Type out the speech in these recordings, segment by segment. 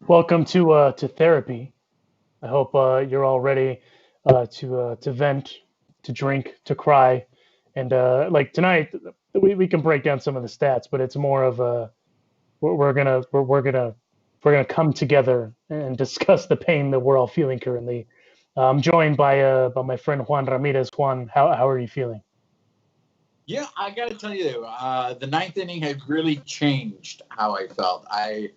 Welcome to therapy. I hope you're all ready to vent, to drink, to cry, and like tonight we can break down some of the stats, but it's more of a we're gonna come together and discuss the pain that we're all feeling currently. I'm joined by my friend Juan Ramirez. Juan, how are you feeling? Yeah, I got to tell you, the ninth inning had really changed how I felt. I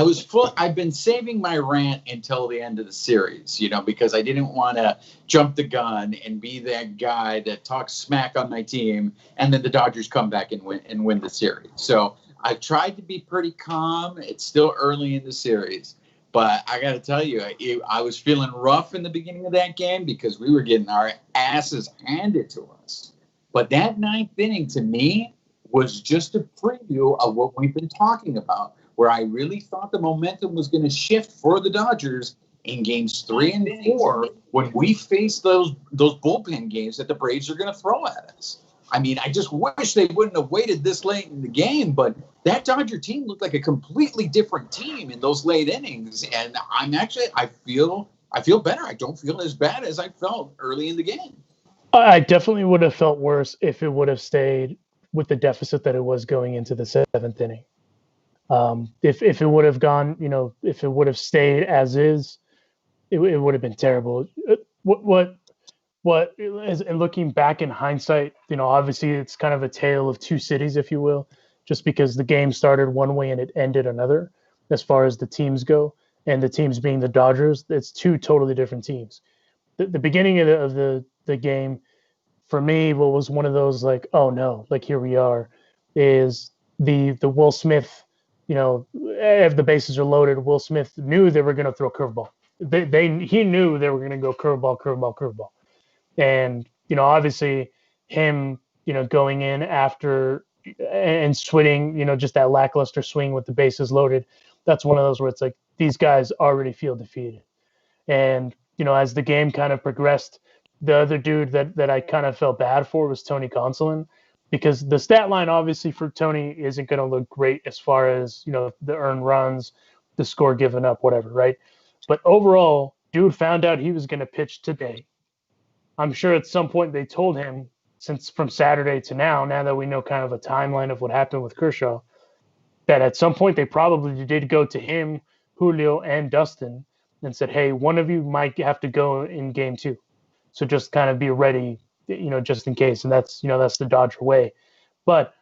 was full. I've been saving my rant until the end of the series, because I didn't want to jump the gun and be that guy that talks smack on my team, and then the Dodgers come back and win the series. So I tried to be pretty calm. It's still early in the series. But I got to tell you, I was feeling rough in the beginning of that game because we were getting our asses handed to us. But that ninth inning to me was just a preview of what we've been talking about, where I really thought the momentum was going to shift for the Dodgers in games 3 and 4 when we face those bullpen games that the Braves are going to throw at us. I mean, I just wish they wouldn't have waited this late in the game, but that Dodger team looked like a completely different team in those late innings. And I feel better. I don't feel as bad as I felt early in the game. I definitely would have felt worse if it would have stayed with the deficit that it was going into the seventh inning. If it would have gone, if it would have stayed as is, it would have been terrible. What is, and looking back in hindsight, obviously it's kind of a tale of two cities, if you will, just because the game started one way and it ended another, as far as the teams go, and the teams being the Dodgers, it's two totally different teams. The beginning of the game for me, what was one of those like, oh no, like here we are, is the Will Smith, if the bases are loaded, Will Smith knew they were going to throw curveball. He knew they were going to go curveball, curveball, curveball, and obviously him, going in after and swinging, just that lackluster swing with the bases loaded. That's one of those where it's like these guys already feel defeated, and as the game kind of progressed, the other dude that I kind of felt bad for was Tony Gonsolin, because the stat line obviously for Tony isn't going to look great as far as the earned runs, the score given up, whatever, right? But overall, dude found out he was going to pitch today. I'm sure at some point they told him, since from Saturday to now that we know kind of a timeline of what happened with Kershaw, that at some point they probably did go to him, Julio, and Dustin and said, hey, one of you might have to go in game two. So just kind of be ready, just in case. And that's the Dodger way. But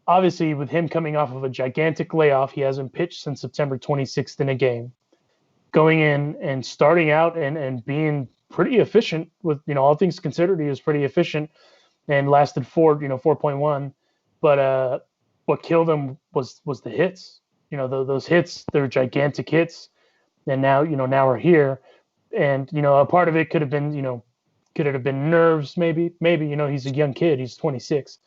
obviously, with him coming off of a gigantic layoff, he hasn't pitched since September 26th in a game. Going in and starting out and being pretty efficient with, all things considered, he was pretty efficient and lasted 4.1. But what killed him was the hits. Those hits, they're gigantic hits. And now we're here. And, a part of it could it have been nerves, maybe, he's a young kid, he's 26.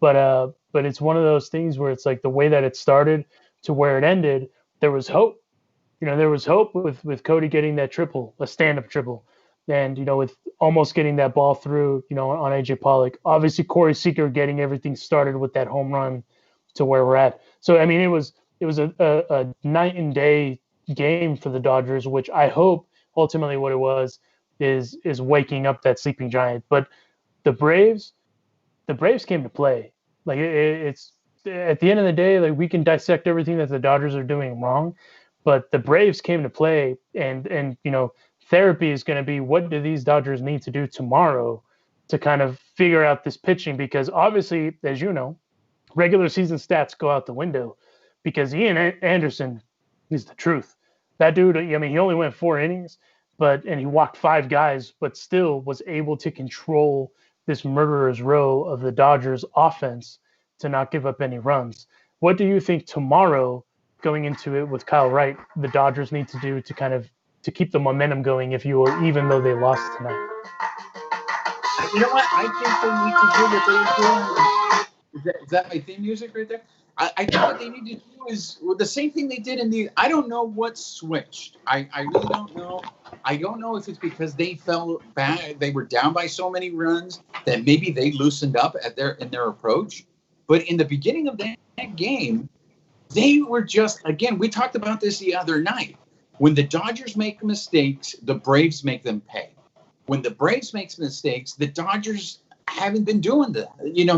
But it's one of those things where it's like the way that it started to where it ended, there was hope. There was hope with Cody getting that triple, a stand-up triple, and with almost getting that ball through, on AJ Pollock. Obviously, Corey Seager getting everything started with that home run to where we're at. So I mean, it was a night and day game for the Dodgers, which I hope ultimately what it was is waking up that sleeping giant. But the Braves, the Braves came to play. Like it's at the end of the day, like we can dissect everything that the Dodgers are doing wrong, but the Braves came to play, and therapy is going to be what do these Dodgers need to do tomorrow to kind of figure out this pitching, because obviously, as you know, regular season stats go out the window because Ian Anderson is the truth. That dude, I mean, he only went 4 innings, and he walked 5 guys, but still was able to control this murderer's row of the Dodgers offense to not give up any runs. What do you think tomorrow, going into it with Kyle Wright, the Dodgers need to do to kind of to keep the momentum going, if you will, even though they lost tonight? You know what? I think they need to do what they were doing. Is that my theme music right there? I think what they need to do is the same thing they did in the. I don't know what switched. I really don't know. I don't know if it's because they felt bad. They were down by so many runs that maybe they loosened up in their approach. But in the beginning of that game, they were just, again, we talked about this the other night. When the Dodgers make mistakes, the Braves make them pay. When the Braves makes mistakes, the Dodgers haven't been doing that.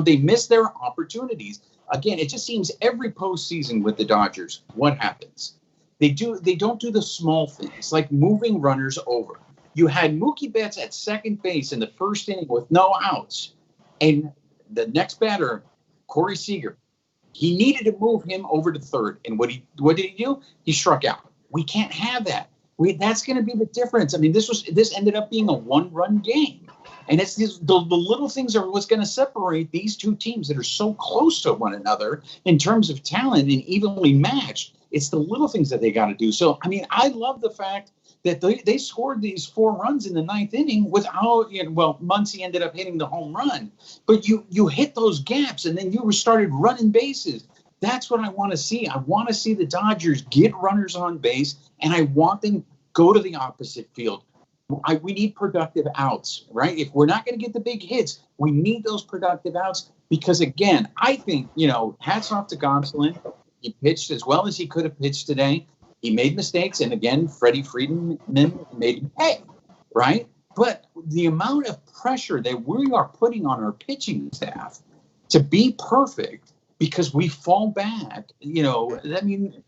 They miss their opportunities. Again, it just seems every postseason with the Dodgers, what happens? They don't do the small things like moving runners over. You had Mookie Betts at second base in the first inning with no outs, and the next batter, Corey Seager, he needed to move him over to third. And what did he do? He struck out. We can't have that. That's going to be the difference. I mean, this ended up being a one-run game. And it's the little things are what's going to separate these two teams that are so close to one another in terms of talent and evenly matched. It's the little things that they got to do. So, I mean, I love the fact that they scored these 4 runs in the 9th inning without, Muncy ended up hitting the home run. But you hit those gaps, and then you started running bases. That's what I want to see. I want to see the Dodgers get runners on base, and I want them go to the opposite field. We need productive outs, right? If we're not going to get the big hits, we need those productive outs because, again, I think, hats off to Gonsolin. He pitched as well as he could have pitched today. He made mistakes, and again, Freddie Freeman made him pay, right? But the amount of pressure that we are putting on our pitching staff to be perfect because we fall back, the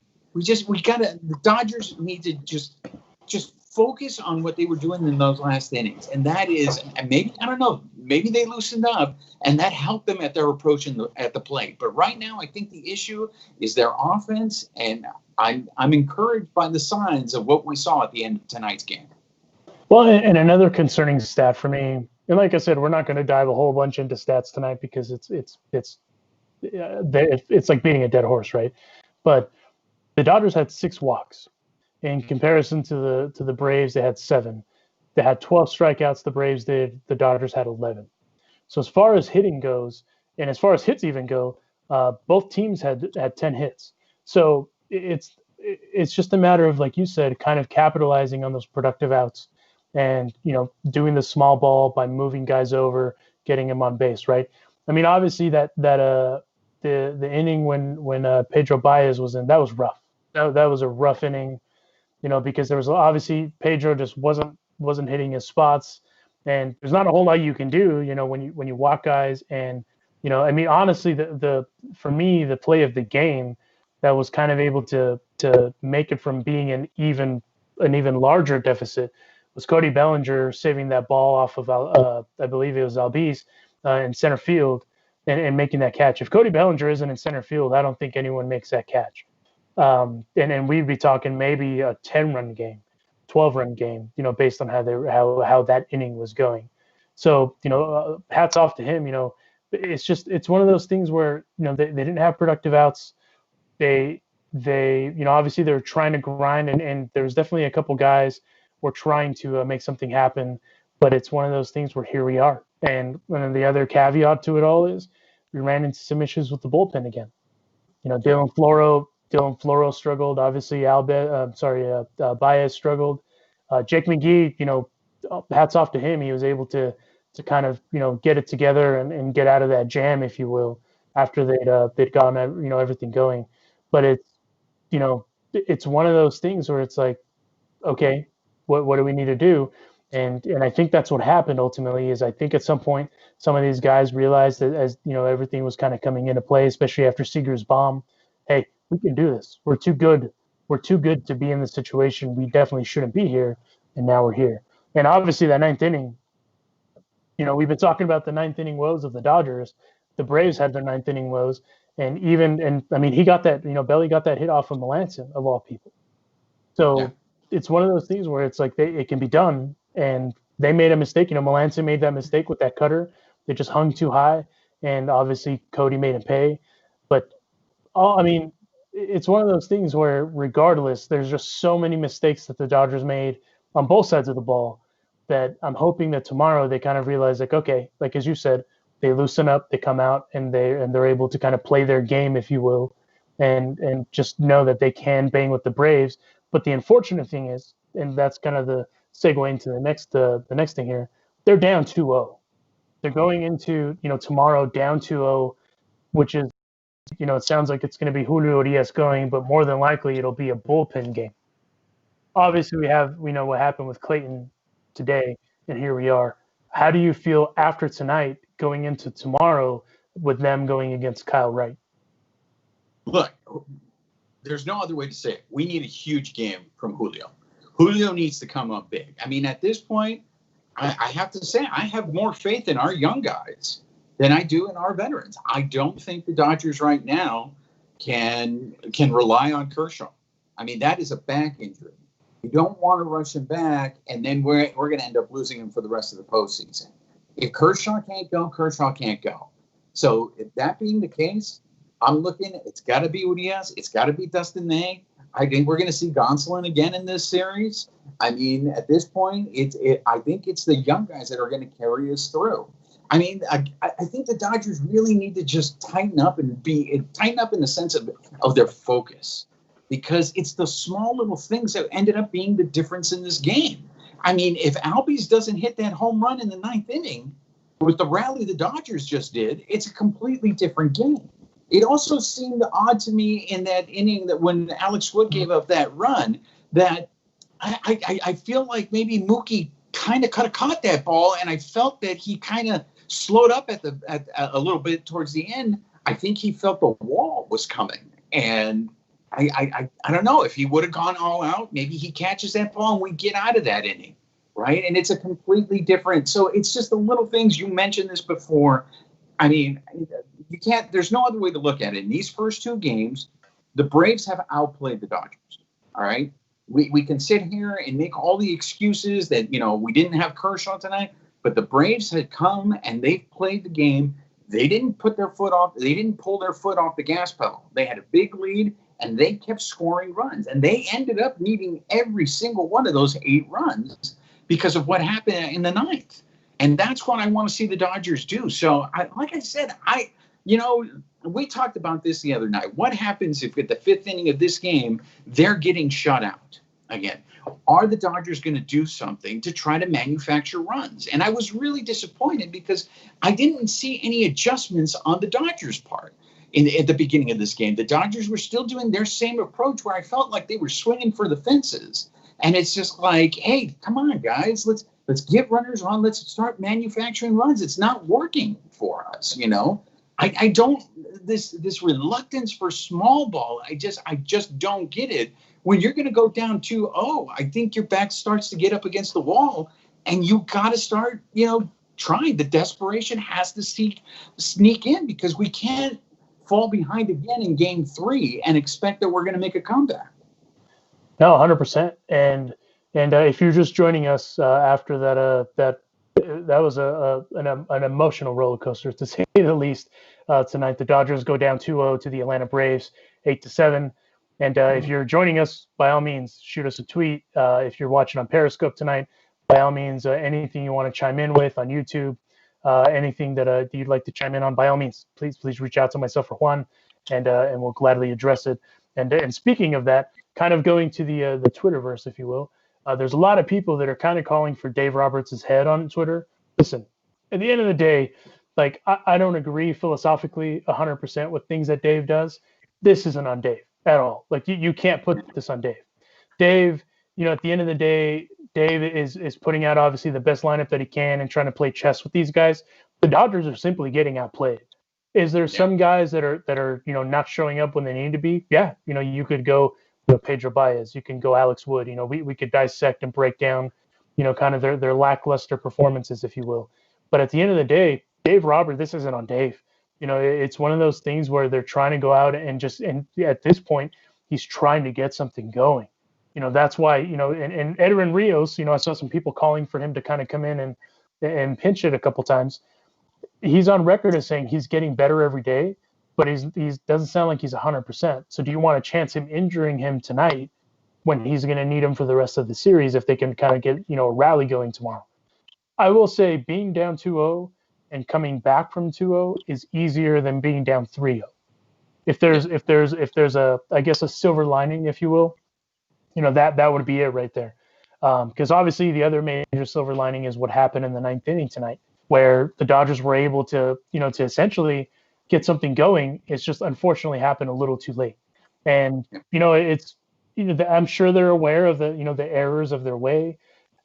Dodgers need to just focus on what they were doing in those last innings. And that is, and maybe they loosened up and that helped them at their approach at the plate. But right now, I think the issue is their offense, and I'm encouraged by the signs of what we saw at the end of tonight's game. Well, and another concerning stat for me, and like I said, we're not going to dive a whole bunch into stats tonight because it's like beating a dead horse, right? But the Dodgers had 6 walks. In comparison to the Braves, they had 7. They had 12 strikeouts. The Braves did. The Dodgers had 11. So as far as hitting goes, and as far as hits even go, both teams had 10 hits. So it's just a matter of, like you said, kind of capitalizing on those productive outs, and doing the small ball by moving guys over, getting them on base, right? I mean, obviously the inning when Pedro Baez was in, that was rough. That was a rough inning. Because there was obviously Pedro just wasn't hitting his spots, and there's not a whole lot you can do, when you walk guys. And I mean, honestly, for me, the play of the game that was kind of able to make it from being an even larger deficit was Cody Bellinger saving that ball off of I believe it was Albies in center field, and making that catch. If Cody Bellinger isn't in center field, I don't think anyone makes that catch. And we'd be talking maybe a 10-run game, 12-run game, based on how that inning was going. So, hats off to him. It's one of those things where they didn't have productive outs. They obviously they're trying to grind, and there's definitely a couple guys were trying to make something happen, but it's one of those things where here we are. And then the other caveat to it all is we ran into some issues with the bullpen again. Dylan Floro struggled. Obviously, Baez struggled. Jake McGee, hats off to him. He was able to kind of get it together and get out of that jam, if you will, after they'd gotten everything going. But it's one of those things where it's like, okay, what do we need to do? And I think that's what happened ultimately. Is I think at some point some of these guys realized that as everything was kind of coming into play, especially after Seager's bomb. Hey, we can do this. We're too good. We're too good to be in this situation. We definitely shouldn't be here, and now we're here. And obviously, that 9th inning, we've been talking about the 9th inning woes of the Dodgers. The Braves had their 9th inning woes, and I mean, he got that. Belly got that hit off of Melanson, of all people. So It's one of those things where it's like it can be done, and they made a mistake. Melanson made that mistake with that cutter. They just hung too high, and obviously Cody made him pay. But I mean, it's one of those things where regardless, there's just so many mistakes that the Dodgers made on both sides of the ball that I'm hoping that tomorrow they kind of realize, like, okay, like as you said, they loosen up, they come out, and they're able to kind of play their game, if you will, and just know that they can bang with the Braves. But the unfortunate thing is, and that's kind of the segue into the next thing here, they're down 2-0. They're going into tomorrow down 2-0, which is, it sounds like it's going to be Julio Urias going, but more than likely it'll be a bullpen game. obviously we know what happened with Clayton today, and here we are. How do you feel after tonight, going into tomorrow, with them going against Kyle Wright? Look, there's no other way to say it. We need a huge game from Julio. Julio needs to come up big. I mean, at this point, I have to say I have more faith in our young guys than I do in our veterans. I don't think the Dodgers right now can rely on Kershaw. I mean, that is a back injury. You don't want to rush him back, and then we're going to end up losing him for the rest of the postseason. If Kershaw can't go, Kershaw can't go. So if that being the case, I'm looking. It's got to be Urias. It's got to be Dustin May. I think we're going to see Gonsolin again in this series. I mean, at this point, I think it's the young guys that are going to carry us through. I mean, I think the Dodgers really need to just tighten up in the sense of their focus, because it's the small little things that ended up being the difference in this game. I mean, if Albies doesn't hit that home run in the ninth inning with the rally the Dodgers just did, it's a completely different game. It also seemed odd to me in that inning that when Alex Wood gave up that run, that I feel like maybe Mookie kind of caught that ball, and I felt that he kind of slowed up at a little bit towards the end. I think he felt the wall was coming, and I don't know if he would have gone all out. Maybe he catches that ball and we get out of that inning, right? And it's a completely different. So it's just the little things. You mentioned this before. I mean, you can't. There's no other way to look at it. In these first two games, the Braves have outplayed the Dodgers. All right. We can sit here and make all the excuses that, we didn't have Kershaw tonight, but the Braves had come and they played the game. They didn't put their foot off. They didn't pull their foot off the gas pedal. They had a big lead and they kept scoring runs, and they ended up needing every single one of those 8 runs because of what happened in the ninth. And that's what I want to see the Dodgers do. So, like I said, we talked about this the other night. What happens if at the 5th inning of this game, they're getting shut out again? Are the Dodgers going to do something to try to manufacture runs? And I was really disappointed because I didn't see any adjustments on the Dodgers' part at the beginning of this game. The Dodgers were still doing their same approach where I felt like they were swinging for the fences. And it's just like, hey, come on, guys, let's get runners on. Let's start manufacturing runs. It's not working for us, I don't, this reluctance for small ball. I just don't get it. When you're going to go down 2-0, I think your back starts to get up against the wall, and you got to start, trying. The desperation has to sneak in, because we can't fall behind again in game 3 and expect that we're going to make a comeback. No, 100%. And if you're just joining us after that was an emotional roller coaster, to say the least. Tonight, the Dodgers go down 2-0 to the Atlanta Braves, 8-7. And if you're joining us, by all means, shoot us a tweet. If you're watching on Periscope tonight, by all means, anything you want to chime in with on YouTube, anything that you'd like to chime in on, by all means, please reach out to myself or Juan, and we'll gladly address it. And speaking of that, kind of going to the Twitterverse, if you will, there's a lot of people that are kind of calling for Dave Roberts' head on Twitter. Listen, at the end of the day, like, I don't agree philosophically 100% with things that Dave does. This isn't on Dave at all. Like, you can't put this on Dave. Dave, at the end of the day, Dave is putting out obviously the best lineup that he can and trying to play chess with these guys. The Dodgers are simply getting outplayed. Is there some guys that are not showing up when they need to be? Yeah, you could go Pedro Baez, you can go Alex Wood. We could dissect and break down kind of their lackluster performances, if you will. But at the end of the day, Dave Roberts, this isn't on Dave. It's one of those things where they're trying to go out and at this point, he's trying to get something going. That's why, and Edwin Rios, I saw some people calling for him to kind of come in and pinch it a couple times. He's on record as saying he's getting better every day, but he doesn't sound like he's 100%. So do you want to chance him injuring him tonight when he's going to need him for the rest of the series if they can kind of get, a rally going tomorrow? I will say being down 2-0 and coming back from 2-0 is easier than being down 3-0. If there's a, I guess, a silver lining, if you will, that would be it right there. Because obviously the other major silver lining is what happened in the ninth inning tonight, where the Dodgers were able to essentially get something going. It's just unfortunately happened a little too late. And, it's I'm sure they're aware of the errors of their way,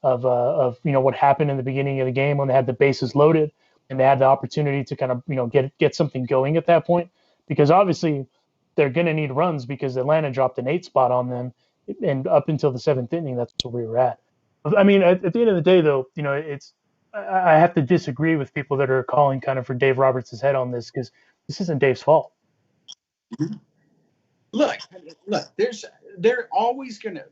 of what happened in the beginning of the game when they had the bases loaded and they had the opportunity to kind of get something going at that point, because obviously they're going to need runs because Atlanta dropped an 8 spot on them, and up until the 7th inning, that's where we were at. I mean, at the end of the day, though, I have to disagree with people that are calling kind of for Dave Roberts' head on this, because this isn't Dave's fault. Look, look. They're always gonna.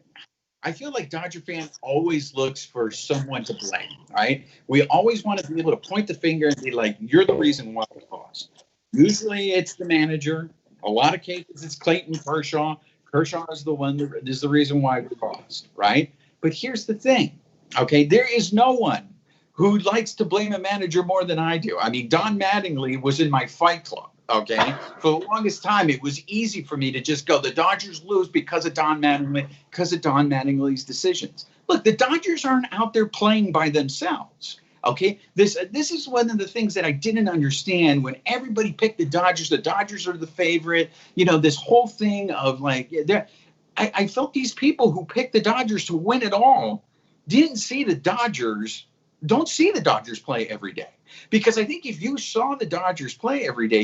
I feel like Dodger fan always looks for someone to blame, right? We always want to be able to point the finger and be like, "You're the reason why we lost." Usually, it's the manager. A lot of cases, it's Clayton Kershaw. Kershaw is the one that is the reason why we lost, right? But here's the thing, okay? There is no one who likes to blame a manager more than I do. I mean, Don Mattingly was in my fight club. Okay, for the longest time, it was easy for me to just go, the Dodgers lose because of Don Mattingly's decisions. Look, the Dodgers aren't out there playing by themselves. Okay, this is one of the things that I didn't understand when everybody picked the Dodgers. The Dodgers are the favorite. This whole thing of like, I felt these people who picked the Dodgers to win it all didn't see the Dodgers. Don't see the Dodgers play every day. Because I think if you saw the Dodgers play every day,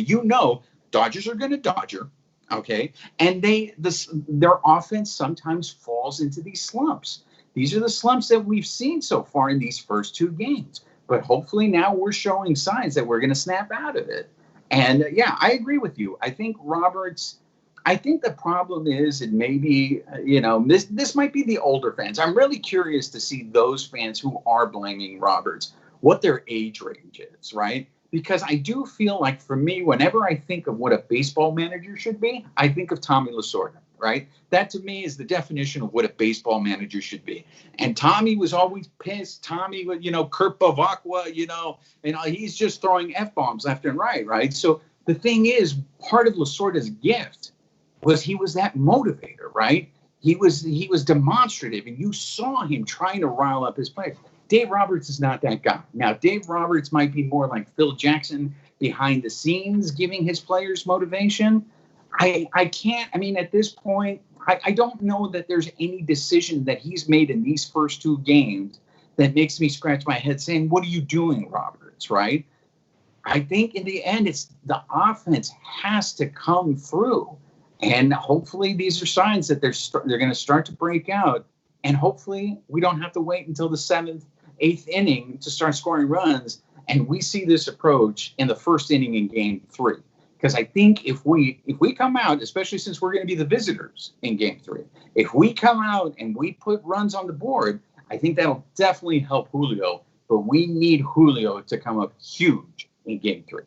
Dodgers are going to Dodger, okay? And their offense sometimes falls into these slumps. These are the slumps that we've seen so far in these first 2 games. But hopefully now we're showing signs that we're going to snap out of it. And yeah, I agree with you. I think the problem is, and maybe, this might be the older fans. I'm really curious to see those fans who are blaming Roberts, what their age range is, right? Because I do feel like, for me, whenever I think of what a baseball manager should be, I think of Tommy Lasorda, right? That to me is the definition of what a baseball manager should be. And Tommy was always pissed. Tommy, Kurt Bavacqua, he's just throwing F-bombs left and right? So the thing is, part of Lasorda's gift was he was that motivator, right? He was demonstrative, and you saw him trying to rile up his players. Dave Roberts is not that guy. Now, Dave Roberts might be more like Phil Jackson behind the scenes, giving his players motivation. I can't, at this point, I don't know that there's any decision that he's made in these first 2 games that makes me scratch my head saying, what are you doing, Roberts, right? I think in the end, it's the offense has to come through. And hopefully these are signs that they're going to start to break out. And hopefully we don't have to wait until the 7th, 8th inning to start scoring runs. And we see this approach in the first inning in Game 3. Because I think if we come out, especially since we're going to be the visitors in Game 3, if we come out and we put runs on the board, I think that'll definitely help Julio. But we need Julio to come up huge in Game 3.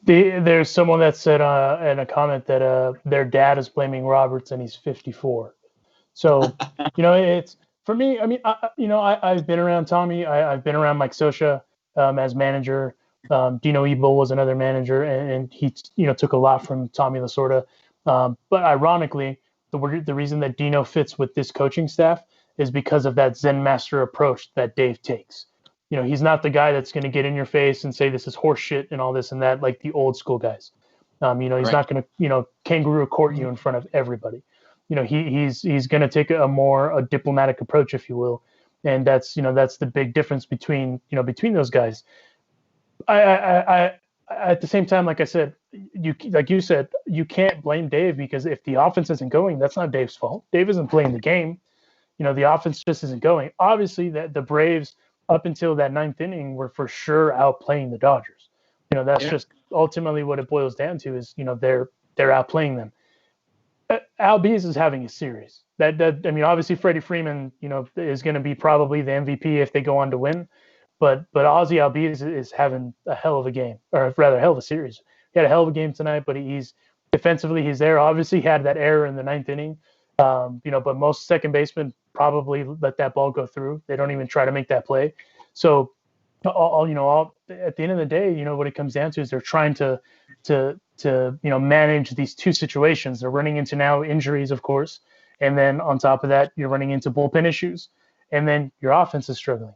There's someone that said in a comment that their dad is blaming Roberts and he's 54. So, it's for me. I mean, I've been around Tommy. I've been around Mike Scioscia as manager. Dino Ebel was another manager, and he took a lot from Tommy Lasorda. But ironically, the reason that Dino fits with this coaching staff is because of that Zen master approach that Dave takes. He's not the guy that's going to get in your face and say this is horse shit and all this and that, like the old school guys. He's not going to, kangaroo court you in front of everybody. He's going to take a diplomatic approach, if you will. And that's the big difference between those guys. I at the same time, like I said, you said, you can't blame Dave, because if the offense isn't going, that's not Dave's fault. Dave isn't playing the game. The offense just isn't going. Obviously, that the Braves, up until that 9th inning, were for sure outplaying the Dodgers. That's just ultimately what it boils down to is, they're outplaying them. Albies is having a series. Obviously Freddie Freeman, is going to be probably the MVP if they go on to win. But Ozzy Albies is having a hell of a game, or rather a hell of a series. He had a hell of a game tonight, but he's defensively, he's there. Obviously, he had that error in the 9th inning. But most second basemen probably let that ball go through. They don't even try to make that play. So, at the end of the day, what it comes down to is they're trying to manage these 2 situations. They're running into now injuries, of course, and then on top of that, you're running into bullpen issues, and then your offense is struggling.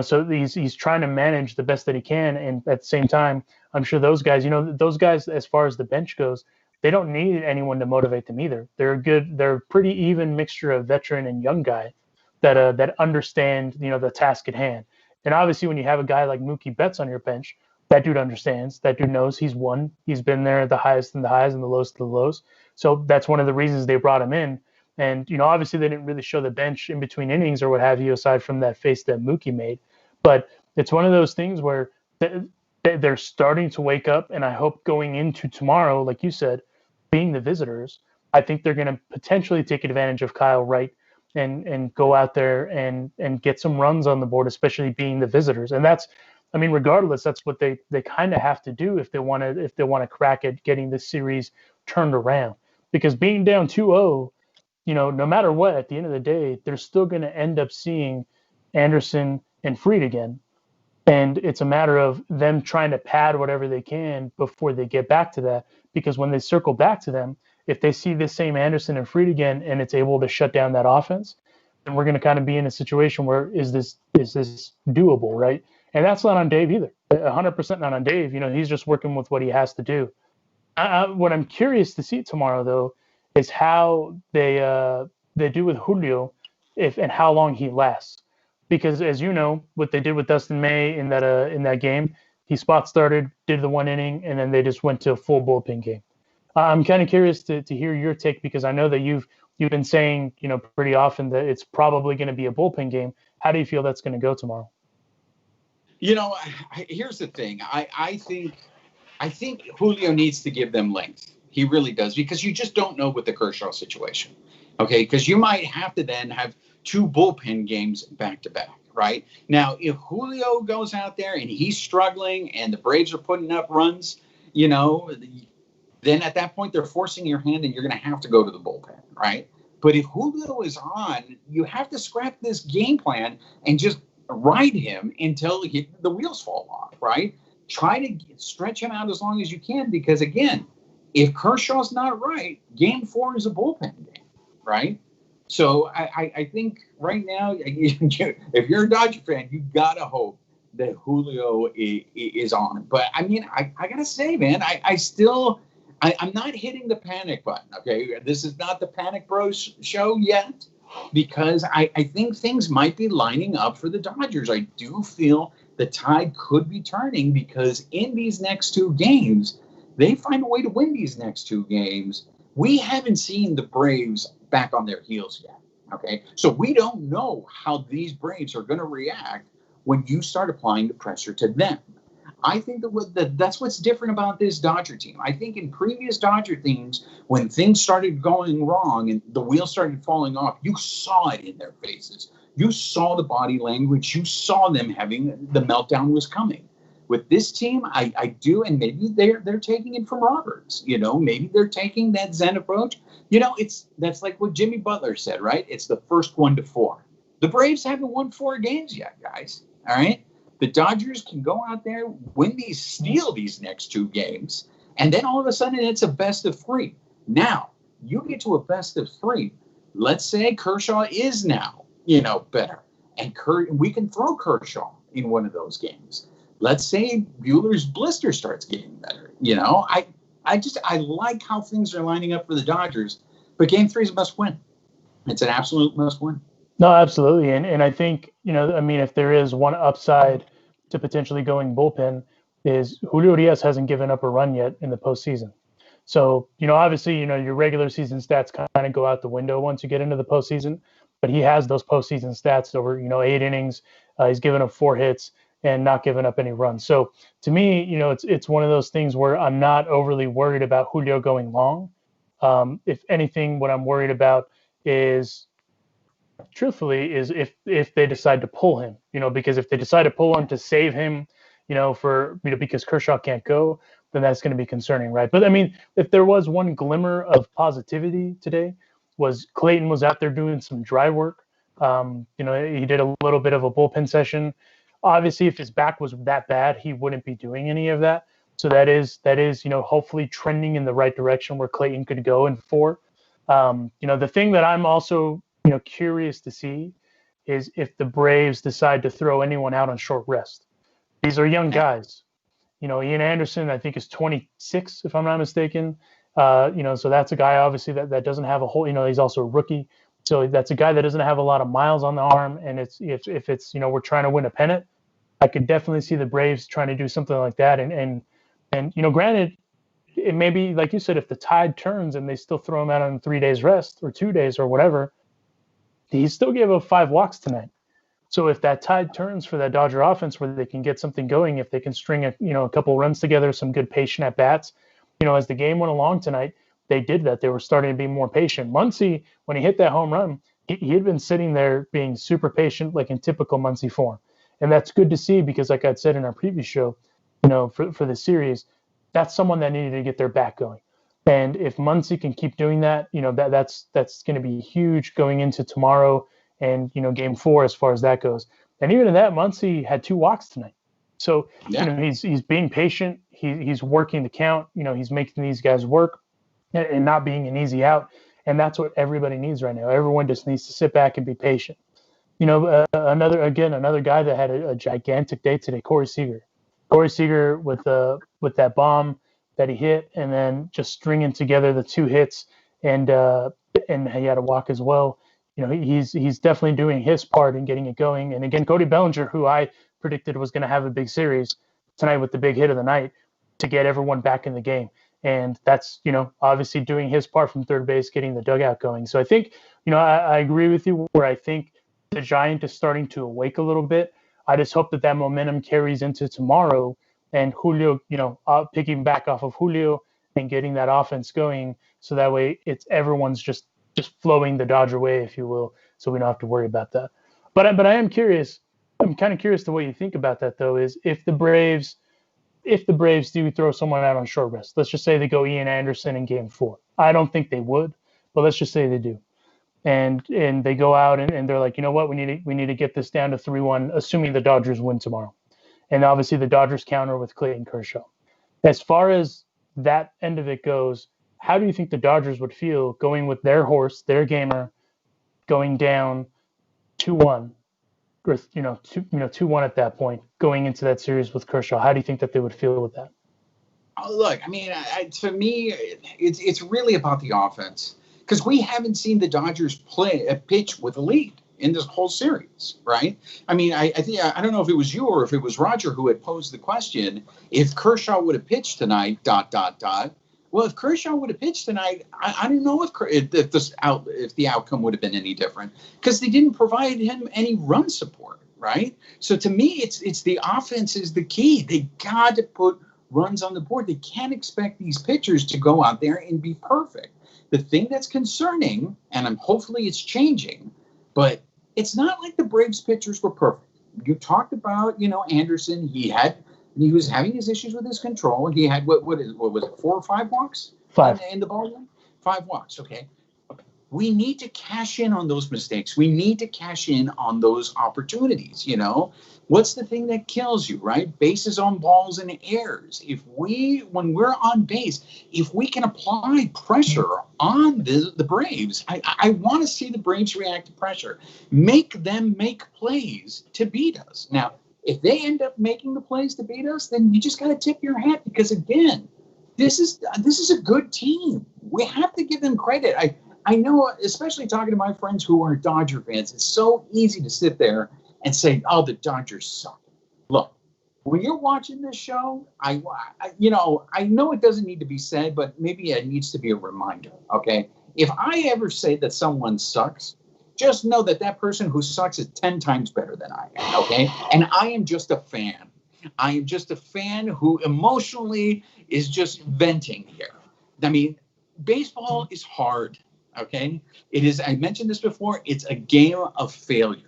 So he's trying to manage the best that he can, and at the same time, I'm sure those guys, as far as the bench goes, they don't need anyone to motivate them either. They're a pretty even mixture of veteran and young guy that understand, the task at hand. And obviously, when you have a guy like Mookie Betts on your bench, that dude understands. That dude knows he's won. He's been there at the highest and the highs and the lowest of the lows. So that's one of the reasons they brought him in. And obviously, they didn't really show the bench in between innings or what have you, aside from that face that Mookie made. But it's one of those things where they're starting to wake up, and I hope going into tomorrow, like you said, being the visitors, I think they're going to potentially take advantage of Kyle Wright and go out there and get some runs on the board, especially being the visitors. And that's, I mean, regardless, that's what they kind of have to do if they want to crack at getting this series turned around. Because being down 2-0, no matter what, at the end of the day, they're still going to end up seeing Anderson and Fried again. And it's a matter of them trying to pad whatever they can before they get back to that. Because when they circle back to them, if they see this same Anderson and Fried again and it's able to shut down that offense, then we're going to kind of be in a situation where is this doable, right? And that's not on Dave either. 100% not on Dave. He's just working with what he has to do. What I'm curious to see tomorrow, though, is how they do with Julio, and how long he lasts. Because as you know, what they did with Dustin May in that game, he spot started, did the 1 inning, and then they just went to a full bullpen game. I'm kind of curious to hear your take, because I know that you've been saying pretty often that it's probably going to be a bullpen game. How do you feel that's going to go tomorrow? Here's the thing. I think Julio needs to give them length. He really does, because you just don't know with the Kershaw situation. Okay, because you might have to then have 2 bullpen games back to back, right? Now, if Julio goes out there and he's struggling and the Braves are putting up runs, then at that point they're forcing your hand and you're going to have to go to the bullpen, right? But if Julio is on, you have to scrap this game plan and just ride him until the wheels fall off, right? Try to stretch him out as long as you can, because, again, if Kershaw's not right, game 4 is a bullpen game, right? So I think right now, if you're a Dodger fan, you got to hope that Julio is on. But, I mean, I got to say, man, I'm not hitting the panic button, okay? This is not the Panic Bros show yet, because I think things might be lining up for the Dodgers. I do feel the tide could be turning, because in these next 2 games, they find a way to win these next 2 games. We haven't seen the Braves back on their heels yet, okay? So we don't know how these Braves are going to react when you start applying the pressure to them. I think that's what's different about this Dodger team. I think in previous Dodger teams, when things started going wrong and the wheels started falling off, you saw it in their faces. You saw the body language. You saw them having the meltdown was coming. With this team, I do, and maybe they're taking it from Roberts. Maybe they're taking that Zen approach. That's like what Jimmy Butler said, right? It's the first 1 to 4. The Braves haven't won 4 games yet, guys. All right. The Dodgers can go out there, steal these next 2 games, and then all of a sudden it's a best of 3. Now, you get to a best of 3. Let's say Kershaw is now, better, and we can throw Kershaw in one of those games. Let's say Buehler's blister starts getting better. I like how things are lining up for the Dodgers, but game 3 is a must win. It's an absolute must win. No, absolutely. And I think, if there is one upside to potentially going bullpen, is Julio Diaz hasn't given up a run yet in the postseason. So, obviously, your regular season stats kind of go out the window once you get into the postseason, but he has those postseason stats over, 8 innings. He's given up 4 hits and not given up any runs. So to me, it's one of those things where I'm not overly worried about Julio going long. If anything, what I'm worried about is, truthfully, is if they decide to pull him, because if they decide to pull him to save him, because Kershaw can't go, then that's going to be concerning, right? But I mean, if there was one glimmer of positivity today, was Clayton was out there doing some dry work. He did a little bit of a bullpen session. Obviously, if his back was that bad, he wouldn't be doing any of that. So that is hopefully trending in the right direction where Clayton could go in 4. The thing that I'm also curious to see is if the Braves decide to throw anyone out on short rest. These are young guys. Ian Anderson, I think, is 26, if I'm not mistaken. So that's a guy obviously that doesn't have a whole. He's also a rookie, so that's a guy that doesn't have a lot of miles on the arm. And it's if it's we're trying to win a pennant, I could definitely see the Braves trying to do something like that. And granted, it may be like you said, if the tide turns and they still throw him out on 3 days rest or 2 days or whatever, he still gave up 5 walks tonight. So if that tide turns for that Dodger offense where they can get something going, if they can string a couple runs together, some good patient at bats, as the game went along tonight, they did that. They were starting to be more patient. Muncy, when he hit that home run, he had been sitting there being super patient, like in typical Muncy form. And that's good to see because, like I said in our previous show, for the series, that's someone that needed to get their back going. And if Muncy can keep doing that, that's going to be huge going into tomorrow and Game 4 as far as that goes. And even in that, Muncy had 2 walks tonight. So he's being patient. He's working the count. He's making these guys work and not being an easy out. And that's what everybody needs right now. Everyone just needs to sit back and be patient. Another guy that had a gigantic day today, Corey Seager. Corey Seager with that bomb that he hit, and then just stringing together the 2 hits, and he had a walk as well. He's definitely doing his part in getting it going. And again, Cody Bellinger, who I predicted was going to have a big series tonight with the big hit of the night to get everyone back in the game. And that's, obviously doing his part from third base, getting the dugout going. So I think, I agree with you where I think the Giant is starting to awake a little bit. I just hope that momentum carries into tomorrow and Julio, picking back off of Julio and getting that offense going. So that way everyone's just flowing the Dodger way, if you will. So we don't have to worry about that. But I am curious. I'm kind of curious the way you think about that, though, is if the Braves do throw someone out on short rest, let's just say they go Ian Anderson in Game 4. I don't think they would, but let's just say they do. And they go out and they're like, you know what, we need to get this down to 3-1, assuming the Dodgers win tomorrow. And obviously the Dodgers counter with Clayton Kershaw. As far as that end of it goes, how do you think the Dodgers would feel going with their horse, their gamer, going down 2-1, or 2-1 at that point, going into that series with Kershaw? How do you think that they would feel with that? Look, I mean, to me, it's really about the offense because we haven't seen the Dodgers pitch with a lead in this whole series, right? I mean, I think I don't know if it was you or if it was Roger who had posed the question: if Kershaw would have pitched tonight, ... Well, if Kershaw would have pitched tonight, I don't know if the outcome would have been any different because they didn't provide him any run support, right? So to me, it's the offense is the key. They got to put runs on the board. They can't expect these pitchers to go out there and be perfect. The thing that's concerning, and hopefully it's changing, but it's not like the Braves pitchers were perfect. You talked about, Anderson. He was having his issues with his control. He had what was it, 4 or 5 walks? 5 in the ballgame. 5 walks. Okay. We need to cash in on those mistakes. We need to cash in on those opportunities. What's the thing that kills you, right? Bases on balls and errors. When we're on base, if we can apply pressure on the Braves, I want to see the Braves react to pressure. Make them make plays to beat us. Now, if they end up making the plays to beat us, then you just got to tip your hat because, again, this is a good team. We have to give them credit. I know, especially talking to my friends who are Dodger fans, it's so easy to sit there and say, oh, the Dodgers suck. Look, when you're watching this show, I know it doesn't need to be said, but maybe it needs to be a reminder, okay? If I ever say that someone sucks, just know that person who sucks is 10 times better than I am, okay? And I am just a fan. I am just a fan who emotionally is just venting here. I mean, baseball is hard, okay? It is, I mentioned this before, it's a game of failure.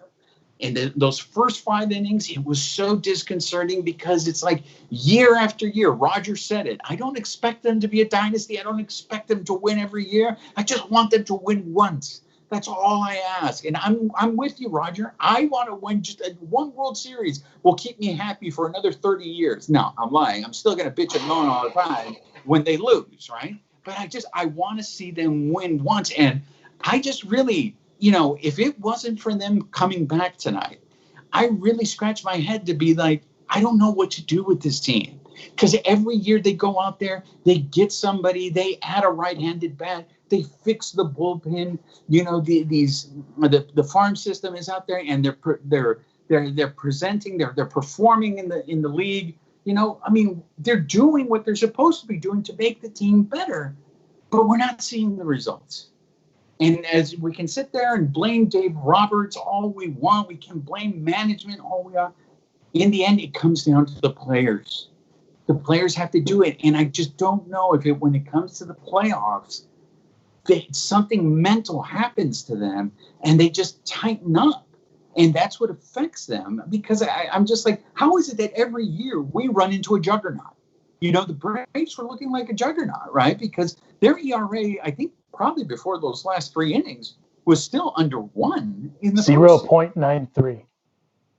And those first 5 innings, it was so disconcerting because it's like year after year. Roger said it. I don't expect them to be a dynasty. I don't expect them to win every year. I just want them to win once. That's all I ask. And I'm with you, Roger. I want to win just one World Series will keep me happy for another 30 years. No, I'm lying. I'm still going to bitch and moan all the time when they lose, right? But I want to see them win once. And I just really, if it wasn't for them coming back tonight, I really scratch my head to be like, I don't know what to do with this team. Because every year they go out there, they get somebody, they add a right-handed bat, they fix the bullpen. You know, the farm system is out there, and they're presenting, they're performing in the league. You know, I mean, they're doing what they're supposed to be doing to make the team better, but we're not seeing the results. And as we can sit there and blame Dave Roberts all we want, we can blame management all we want. In the end, it comes down to the players. The players have to do it. And I just don't know if when it comes to the playoffs, something mental happens to them and they just tighten up. And that's what affects them. Because I'm just like, how is it that every year we run into a juggernaut? You know, the Braves were looking like a juggernaut, right? Because their ERA, I think, probably before those last 3 innings, was still under 1 in the 0.93.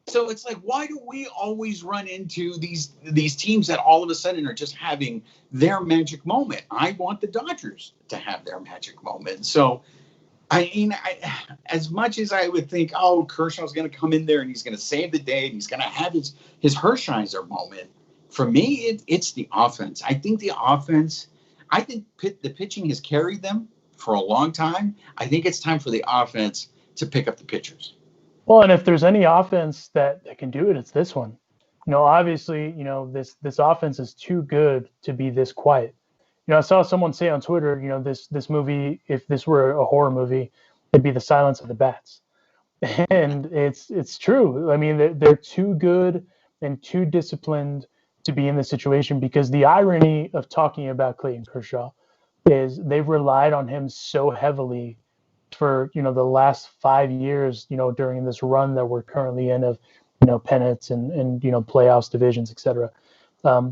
So it's like, why do we always run into these teams that all of a sudden are just having their magic moment? I want the Dodgers to have their magic moment. So, I mean, as much as I would think, oh, Kershaw's going to come in there and he's going to save the day and he's going to have his Hershiser moment, for me, it's the offense. I think the pitching has carried them for a long time. I think it's time for the offense to pick up the pitchers. Well, and if there's any offense that can do it, it's this one. You know, obviously, you know, this offense is too good to be this quiet. You know, I saw someone say on Twitter, you know, this movie, if this were a horror movie, it'd be The Silence of the Bats. And it's true. I mean, they're too good and too disciplined to be in this situation, because the irony of talking about Clayton Kershaw is they've relied on him so heavily for, you know, the last 5 years, you know, during this run that we're currently in of, you know, pennants and you know, playoffs, divisions, etc.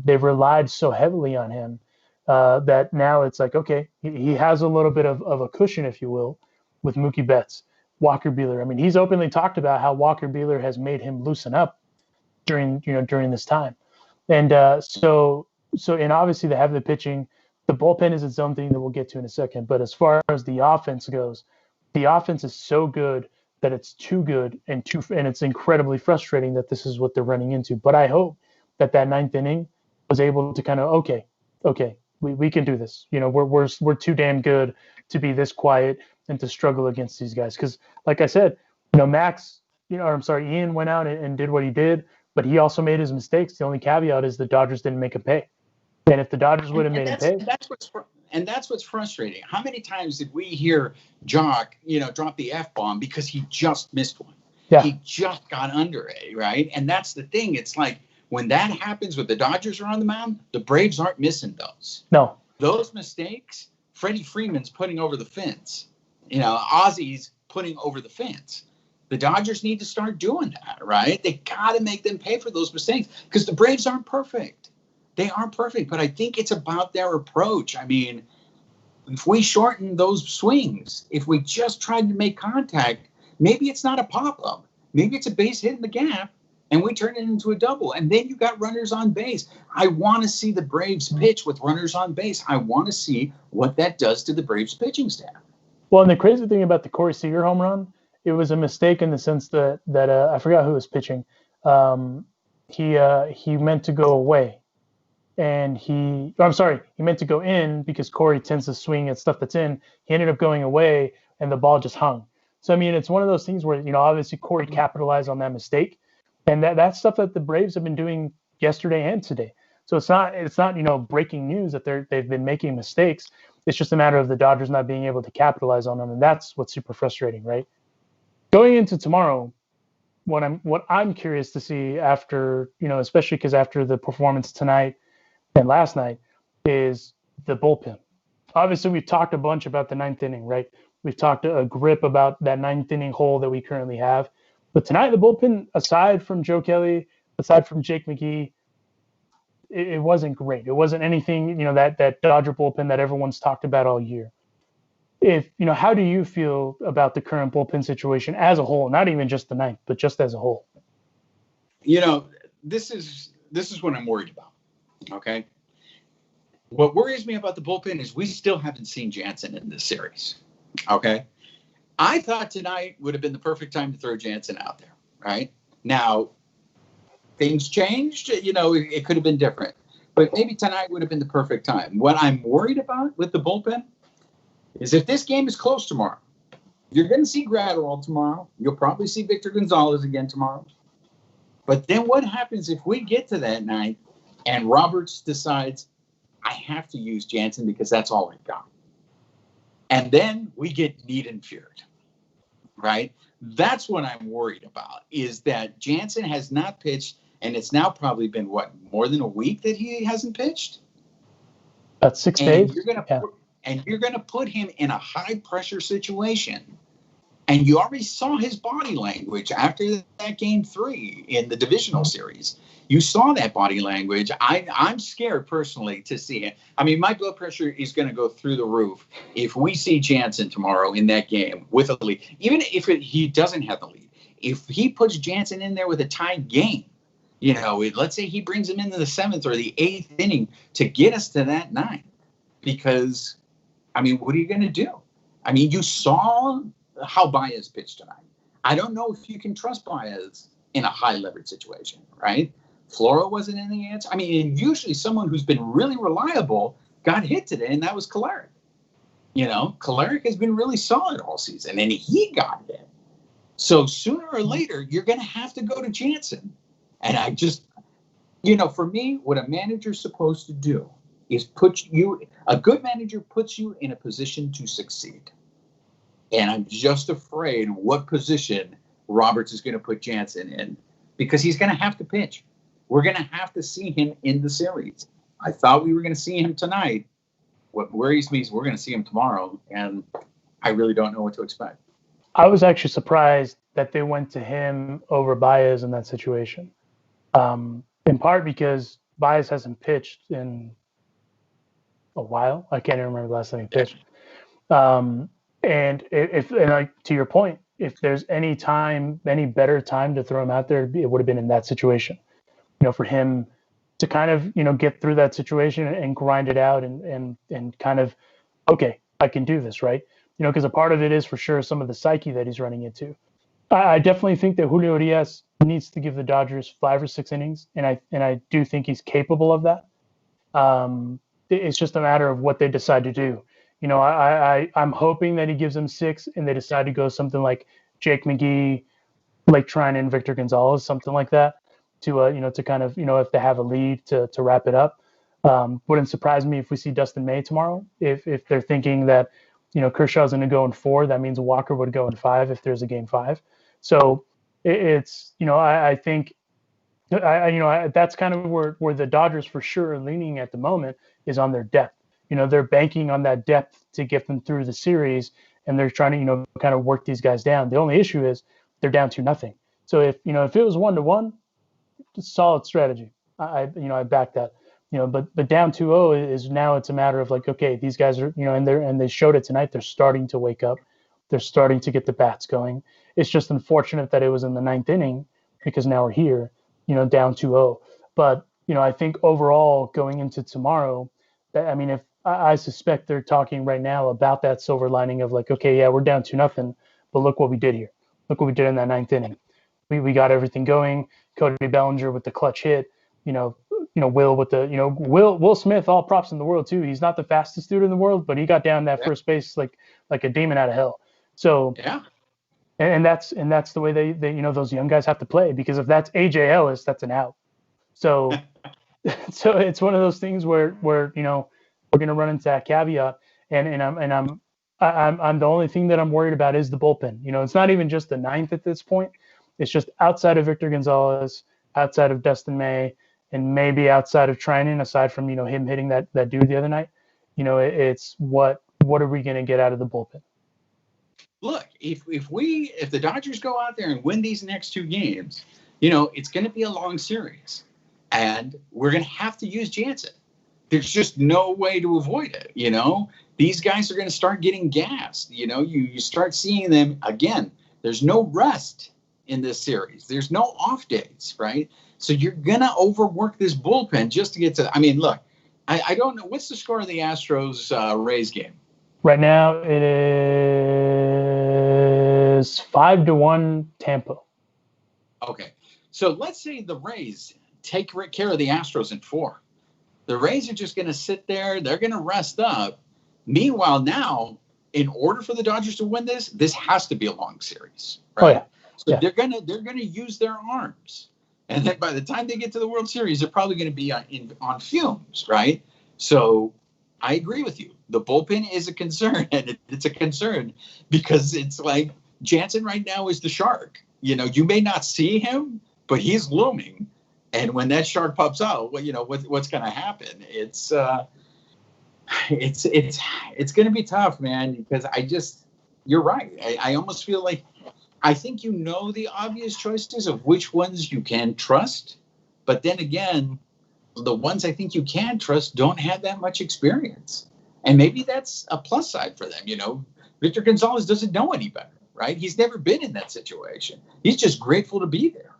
They've relied so heavily on him that now it's like, okay, he has a little bit of a cushion, if you will, with Mookie Betts, Walker Buehler. I mean, he's openly talked about how Walker Buehler has made him loosen up during this time. And and obviously they have the pitching. The bullpen is its own thing that we'll get to in a second. But as far as the offense goes, the offense is so good that it's too good and it's incredibly frustrating that this is what they're running into. But I hope that 9th inning was able to kind of, okay, we can do this. You know, we're too damn good to be this quiet and to struggle against these guys. Because like I said, you know, Ian went out and did what he did, but he also made his mistakes. The only caveat is the Dodgers didn't make him pay. And if the Dodgers would have made him pay, that's what's frustrating. How many times did we hear Jock, you know, drop the F-bomb because he just missed one? Yeah. He just got under it, right? And that's the thing. It's like when that happens with the Dodgers are on the mound, the Braves aren't missing those. No. Those mistakes, Freddie Freeman's putting over the fence. You know, Ozzy's putting over the fence. The Dodgers need to start doing that, right? They got to make them pay for those mistakes because the Braves aren't perfect. They aren't perfect, but I think it's about their approach. I mean, if we shorten those swings, if we just tried to make contact, maybe it's not a pop-up. Maybe it's a base hit in the gap, and we turn it into a double. And then you got runners on base. I want to see the Braves pitch with runners on base. I want to see what that does to the Braves pitching staff. Well, and the crazy thing about the Corey Seager home run, it was a mistake in the sense that I forgot who was pitching. He meant to go away. And he meant to go in because Corey tends to swing at stuff that's in. He ended up going away, and the ball just hung. So, I mean, it's one of those things where, you know, obviously Corey capitalized on that mistake. And that's stuff that the Braves have been doing yesterday and today. So it's not you know, breaking news that they've been making mistakes. It's just a matter of the Dodgers not being able to capitalize on them. And that's what's super frustrating, right? Going into tomorrow, what I'm curious to see after, you know, especially because after the performance tonight and last night, is the bullpen. Obviously, we've talked a bunch about the 9th inning, right? We've talked a grip about that 9th inning hole that we currently have. But tonight, the bullpen, aside from Joe Kelly, aside from Jake McGee, it wasn't great. It wasn't anything, you know, that Dodger bullpen that everyone's talked about all year. How do you feel about the current bullpen situation as a whole? Not even just the 9th, but just as a whole. You know, this is what I'm worried about. Okay. What worries me about the bullpen is we still haven't seen Jansen in this series. Okay. I thought tonight would have been the perfect time to throw Jansen out there. Right now, things changed. You know, it could have been different. but maybe tonight would have been the perfect time. What I'm worried about with the bullpen is if this game is close tomorrow, you're going to see Gratterall tomorrow. You'll probably see Victor Gonzalez again tomorrow. But then what happens if we get to that night and Roberts decides, I have to use Jansen because that's all I got. And then we get Niedenfjord, right? That's what I'm worried about, is that Jansen has not pitched, and it's now probably been, more than a week that he hasn't pitched? About 6 days. You're going to put him in a high-pressure situation. And you already saw his body language after that game 3 in the divisional series. You saw that body language. I'm scared personally to see it. I mean, my blood pressure is going to go through the roof if we see Jansen tomorrow in that game with a lead. Even if he doesn't have the lead. If he puts Jansen in there with a tied game, let's say he brings him into the 7th or the 8th inning to get us to that 9th. Because, I mean, what are you going to do? I mean, you saw how Baez pitched tonight. I don't know if you can trust Baez in a high leverage situation, right? Flora wasn't in the answer. I mean, usually someone who's been really reliable got hit today, and that was Kolarek. Kolarek has been really solid all season, and he got hit. So sooner or later, you're going to have to go to Jansen. And I just, for me, what a manager's supposed to do is a good manager puts you in a position to succeed. And I'm just afraid what position Roberts is going to put Jansen in, because he's going to have to pitch. We're going to have to see him in the series. I thought we were going to see him tonight. What worries me is we're going to see him tomorrow, and I really don't know what to expect. I was actually surprised that they went to him over Baez in that situation, in part because Baez hasn't pitched in a while. I can't even remember the last time he pitched. And to your point, if there's any better time to throw him out there, it would have been in that situation. For him to kind of, get through that situation and grind it out and kind of, okay, I can do this, right? Because a part of it is for sure some of the psyche that he's running into. I definitely think that Julio Urias needs to give the Dodgers 5 or 6 innings, and I do think he's capable of that. It's just a matter of what they decide to do. I'm hoping that he gives them 6 and they decide to go something like Jake McGee, Blake Treinen, and Victor Gonzalez, something like that, to kind of, if they have a lead to wrap it up. Wouldn't surprise me if we see Dustin May tomorrow. If they're thinking that, Kershaw's going to go in 4, that means Walker would go in 5 if there's a game 5. So it's, I think, that's kind of where the Dodgers for sure are leaning at the moment is on their depth. They're banking on that depth to get them through the series, and they're trying to, kind of work these guys down. The only issue is they're down 2-0. So if it was 1-1, solid strategy. I back that. But down 2-0 is now it's a matter of like, okay, these guys are, and they showed it tonight. They're starting to wake up. They're starting to get the bats going. It's just unfortunate that it was in the 9th inning because now we're here, down 2-0. But, I think overall going into tomorrow, if I suspect they're talking right now about that silver lining of like, okay, yeah, we're down 2-0, but look what we did here. Look what we did in that 9th inning. We got everything going. Cody Bellinger with the clutch hit. Will with the Will Smith, all props in the world too. He's not the fastest dude in the world, but he got down that first base like a demon out of hell. So yeah, and that's the way they those young guys have to play, because if that's AJ Ellis, that's an out. So so it's one of those things where we're going to run into that caveat, and I'm the only thing that I'm worried about is the bullpen. It's not even just the 9th at this point. It's just outside of Victor Gonzalez, outside of Dustin May, and maybe outside of Treinen, aside from him hitting that dude the other night. It's what are we going to get out of the bullpen? Look, if the Dodgers go out there and win these next 2 games, it's going to be a long series, and we're going to have to use Jansen. There's just no way to avoid it. These guys are going to start getting gassed. You start seeing them again. There's no rest in this series. There's no off days, right? So you're going to overwork this bullpen just to get to. I mean, look, I don't know. What's the score of the Astros Rays game? Right now it is 5-1 Tampa. Okay. So let's say the Rays take care of the Astros in 4. The Rays are just going to sit there. They're going to rest up. Meanwhile, now, in order for the Dodgers to win this has to be a long series, right? Oh, yeah. So Yeah. they're gonna use their arms, and then by the time they get to the World Series, they're probably going to be on fumes, right? So I agree with you. The bullpen is a concern, and it's a concern because it's like Jansen right now is the shark. You may not see him, but he's looming. And when that shark pops out, well, what's going to happen? It's going to be tough, man. Because you're right. I almost feel like I think the obvious choices of which ones you can trust, but then again, the ones I think you can trust don't have that much experience, and maybe that's a plus side for them. Victor Gonzalez doesn't know any better, right? He's never been in that situation. He's just grateful to be there.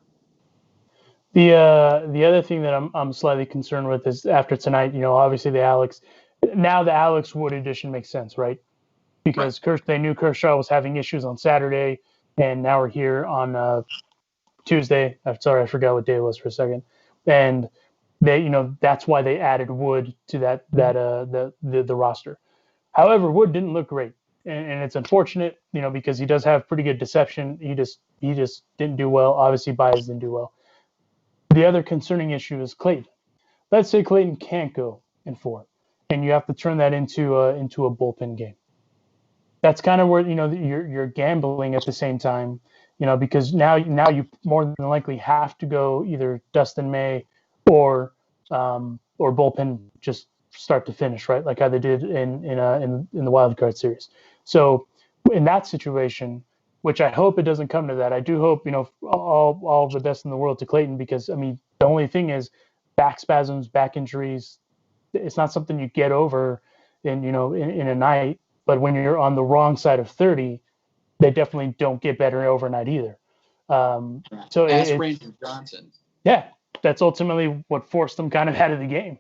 The other thing that I'm slightly concerned with is after tonight, obviously the Alex Wood edition makes sense, right? Because Right. they knew Kershaw was having issues on Saturday, and now we're here on Tuesday. I'm sorry, I forgot what day it was for a second. And they, that's why they added Wood to the roster. However, Wood didn't look great, and it's unfortunate, because he does have pretty good deception. He just didn't do well. Obviously, Baez didn't do well. The other concerning issue is Clayton. Let's say Clayton can't go in 4, and you have to turn that into a bullpen game. That's kind of where you're gambling at the same time, because now you more than likely have to go either Dustin May or bullpen just start to finish, right? Like how they did in the wild card series. So in that situation, which I hope it doesn't come to that. I do hope all the best in the world to Clayton, because I mean the only thing is back spasms, back injuries. It's not something you get over in a night. But when you're on the wrong side of 30, they definitely don't get better overnight either. So Ask Brandon Johnson. Yeah, that's ultimately what forced them kind of out of the game.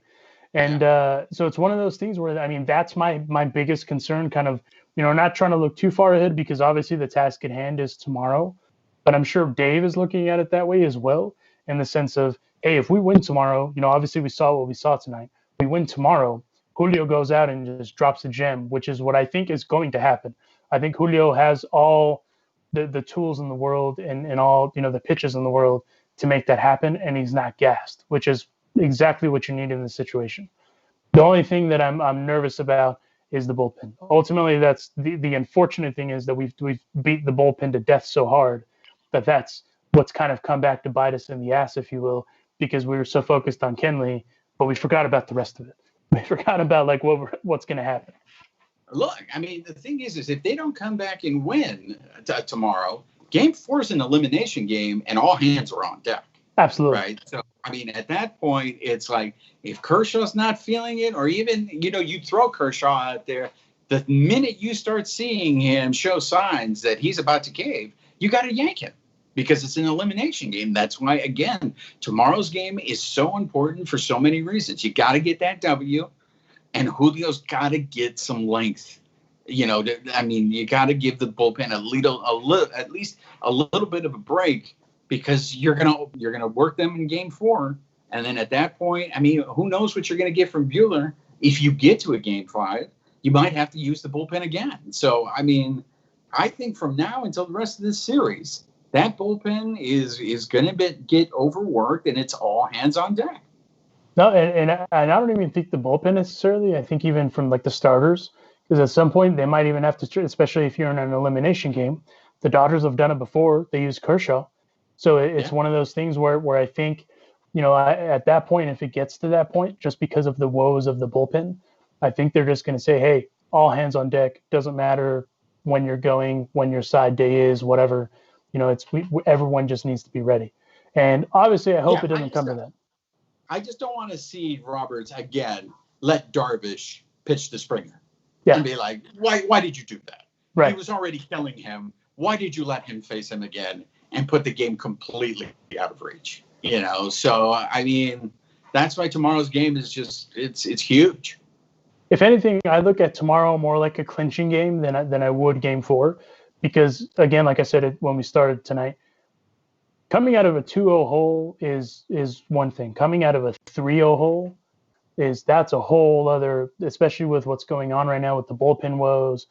And so it's one of those things where, I mean, that's my biggest concern, kind of, not trying to look too far ahead, because obviously the task at hand is tomorrow. But I'm sure Dave is looking at it that way as well, in the sense of, hey, if we win tomorrow, obviously we saw what we saw tonight. We win tomorrow, Julio goes out and just drops a gem, which is what I think is going to happen. I think Julio has all the tools in the world and all, the pitches in the world to make that happen, and he's not gassed, which is exactly what you need in this situation. The only thing that I'm nervous about is the bullpen. Ultimately, that's the unfortunate thing, is that we've beat the bullpen to death so hard that's what's kind of come back to bite us in the ass, if you will, because we were so focused on Kenley, but we forgot about the rest of it. We forgot about like what's going to happen. Look, I mean, the thing is if they don't come back and win tomorrow, Game 4 is an elimination game, and all hands are on deck. Absolutely. Right. So, I mean, at that point, it's like if Kershaw's not feeling it, or even, you throw Kershaw out there, the minute you start seeing him show signs that he's about to cave, you got to yank him, because it's an elimination game. That's why, again, tomorrow's game is so important for so many reasons. You got to get that W, and Julio's got to get some length. I mean, you got to give the bullpen at least a little bit of a break, because you're gonna work them in Game 4, and then at that point, I mean, who knows what you're gonna get from Buehler? If you get to a Game 5, you might have to use the bullpen again. So, I mean, I think from now until the rest of this series, that bullpen is gonna get overworked, and it's all hands on deck. No, and I don't even think the bullpen necessarily. I think even from like the starters, because at some point they might even have to, especially if you're in an elimination game. The Dodgers have done it before. They use Kershaw. So it's one of those things where I think, at that point, if it gets to that point, just because of the woes of the bullpen, I think they're just going to say, hey, all hands on deck. Doesn't matter when you're going, when your side day is, whatever. Everyone just needs to be ready. And obviously, I hope it doesn't come to that. I just don't want to see Roberts again let Darvish pitch to Springer and be like, why did you do that? Right. He was already killing him. Why did you let him face him again and put the game completely out of reach? So, I mean, that's why tomorrow's game is just, it's huge. If anything, I look at tomorrow more like a clinching game than I would Game 4, because, again, like I said when we started tonight, coming out of a 2-0 hole is one thing. Coming out of a 3-0 hole, that's a whole other, especially with what's going on right now with the bullpen woes,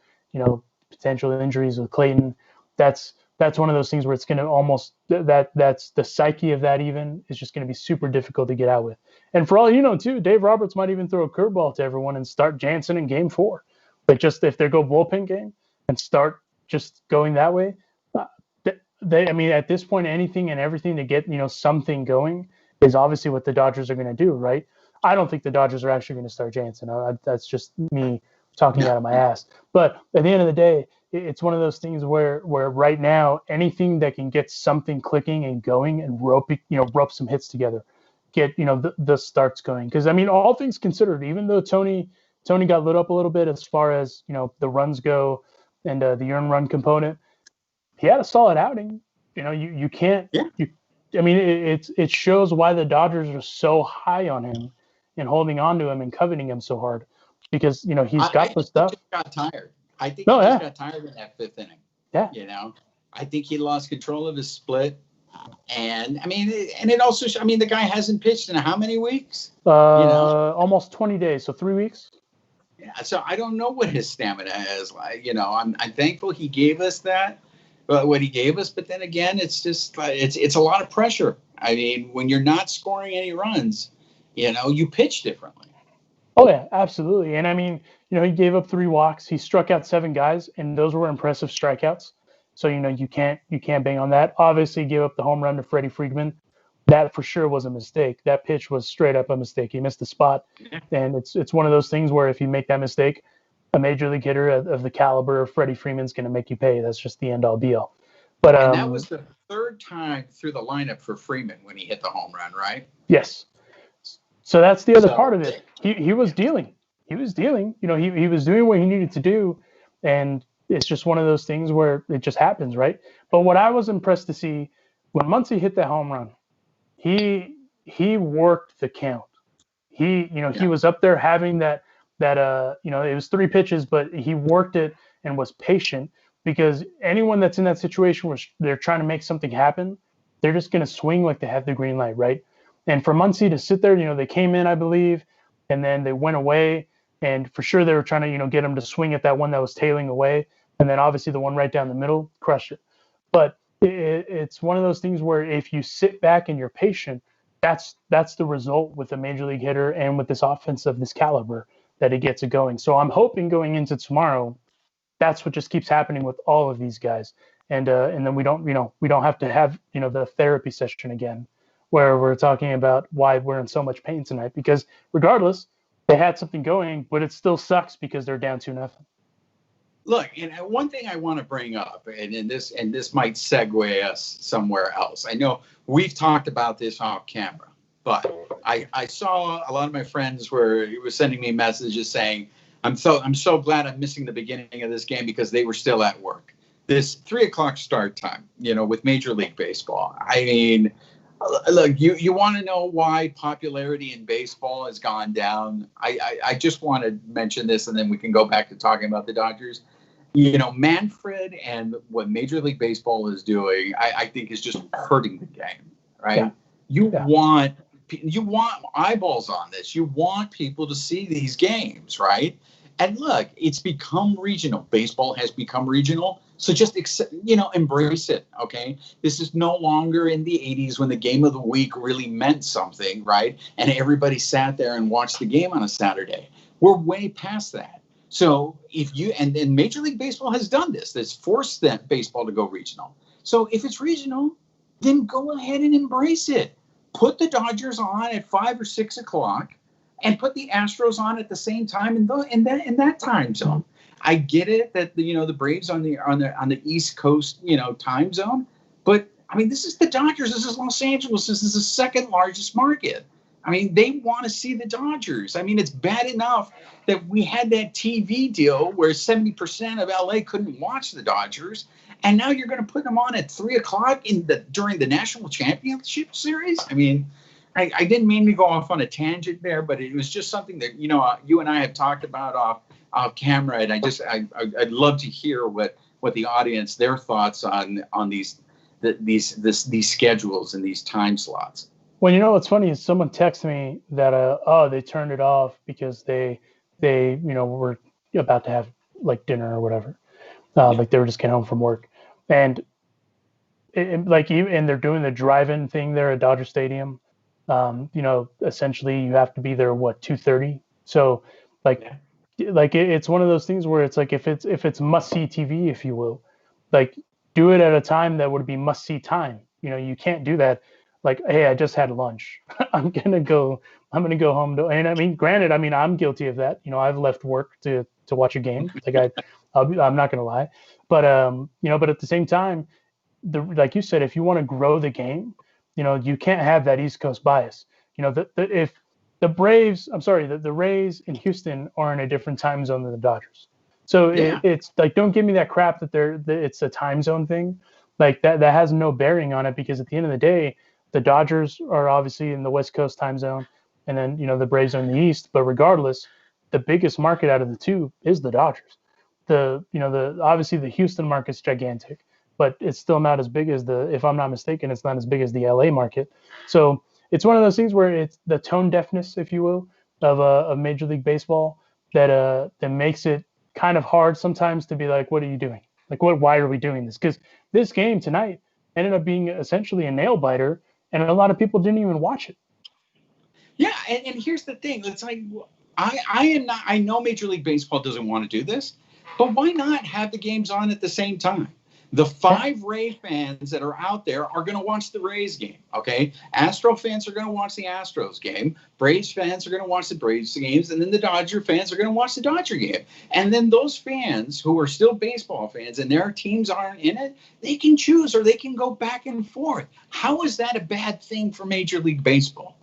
potential injuries with Clayton. That's one of those things where it's going to almost that's the psyche of that even is just going to be super difficult to get out with. And for all you know, too, Dave Roberts might even throw a curveball to everyone and start Jansen in Game 4. But just if they go bullpen game and start just going that way, I mean, at this point, anything and everything to get something going is obviously what the Dodgers are going to do, right? I don't think the Dodgers are actually going to start Jansen. That's just me talking out of my ass. But at the end of the day, it's one of those things where right now anything that can get something clicking and going and rope some hits together, get the starts going. Because I mean, all things considered, even though Tony got lit up a little bit as far as the runs go and the earned run component, he had a solid outing. You can't. Yeah. I mean, it shows why the Dodgers are so high on him and holding on to him and coveting him so hard, because he's got the stuff. He just got tired. I think he just got tired in that fifth inning. Yeah. I think he lost control of his split, and I mean, and it also. I mean, the guy hasn't pitched in how many weeks? Almost 20 days, so 3 weeks. Yeah. So I don't know what his stamina is like. I'm thankful he gave us that. What he gave us, but then again, it's just it's a lot of pressure. I mean, when you're not scoring any runs, you pitch differently. Oh yeah, absolutely. And I mean, he gave up 3 walks. He struck out 7 guys, and those were impressive strikeouts. So you can't bang on that. Obviously, he gave up the home run to Freddie Freeman. That for sure was a mistake. That pitch was straight up a mistake. He missed the spot, and it's one of those things where if you make that mistake, a major league hitter of the caliber of Freddie Freeman's going to make you pay. That's just the end all be all. But and that was the 3rd time through the lineup for Freeman when he hit the home run, right? Yes. So that's the other part of it. He was dealing. He was dealing. He was doing what he needed to do, and it's just one of those things where it just happens, right? But what I was impressed to see when Muncy hit that home run, he worked the count. He was up there having that it was 3 pitches, but he worked it and was patient, because anyone that's in that situation where they're trying to make something happen, they're just going to swing like they have the green light, right? And for Muncy to sit there, they came in, I believe, and then they went away, and for sure they were trying to get him to swing at that one that was tailing away, and then obviously the one right down the middle crushed it. But it's one of those things where if you sit back and you're patient, that's the result with a major league hitter and with this offense of this caliber, that it gets it going. So I'm hoping going into tomorrow, that's what just keeps happening with all of these guys, and then we don't have to have the therapy session again, where we're talking about why we're in so much pain tonight, because regardless, they had something going, but it still sucks because they're down 2-0. Look, and one thing I want to bring up, and this might segue us somewhere else. I know we've talked about this off camera, but I saw a lot of my friends were sending me messages saying, I'm so glad I'm missing the beginning of this game because they were still at work. This 3:00 start time, with Major League Baseball. I mean, look, you want to know why popularity in baseball has gone down? I just want to mention this, and then we can go back to talking about the Dodgers. Manfred and what Major League Baseball is doing, I think is just hurting the game, right? Yeah. You want eyeballs on this. You want people to see these games, right? And look, it's become regional. Baseball has become regional. So just, embrace it, okay? This is no longer in the 80s when the game of the week really meant something, right? And everybody sat there and watched the game on a Saturday. We're way past that. So and then Major League Baseball has done this. That's forced that baseball to go regional. So if it's regional, then go ahead and embrace it. Put the Dodgers on at 5 or 6 o'clock, and put the Astros on at the same time in that time zone. I get it that the Braves on the East Coast time zone, but I mean, this is the Dodgers. This is Los Angeles. This is the second largest market. I mean, they want to see the Dodgers. I mean, it's bad enough that we had that TV deal where 70% of LA couldn't watch the Dodgers, and now you're going to put them on at 3 o'clock during the National Championship Series. I mean, I didn't mean to go off on a tangent there, but it was just something that you and I have talked about off camera, and I'd love to hear what the audience, their thoughts on these schedules and these time slots. Well, you know what's funny is someone texted me that they turned it off because they were about to have like dinner or whatever. Yeah, Like they were just getting home from work, and like even and they're doing the drive-in thing there at Dodger Stadium. Essentially you have to be there what 2:30. So like yeah, it's one of those things where it's like if it's must see TV, if you will, like do it at a time that would be must see time. You can't do that. Like, hey, I just had lunch. I'm gonna go home and I mean, granted, I mean, I'm guilty of that. I've left work to watch a game. Like I'm not gonna lie, but at the same time, like you said, if you want to grow the game, you can't have that East Coast bias. If the Braves, I'm sorry, the Rays in Houston are in a different time zone than the Dodgers. So yeah. it's like, don't give me that crap that it's a time zone thing. Like that has no bearing on it, because at the end of the day, the Dodgers are obviously in the West Coast time zone, and then the Braves are in the East. But regardless, the biggest market out of the two is the Dodgers. The obviously the Houston market's gigantic, but it's still not as big as if I'm not mistaken, it's not as big as the LA market. So it's one of those things where it's the tone deafness, if you will, of Major League Baseball that makes it kind of hard sometimes to be like, what are you doing? Like, why are we doing this? Because this game tonight ended up being essentially a nail biter, and a lot of people didn't even watch it. Yeah, and here's the thing. It's like I am not. I know Major League Baseball doesn't want to do this, but why not have the games on at the same time? The Yeah, 5 Ray fans that are out there are going to watch the Rays game. Okay, Astro fans are going to watch the Astros game. Braves fans are going to watch the Braves games, and then the Dodger fans are going to watch the Dodger game. And then those fans who are still baseball fans and their teams aren't in it, they can choose, or they can go back and forth. How is that a bad thing for Major League Baseball?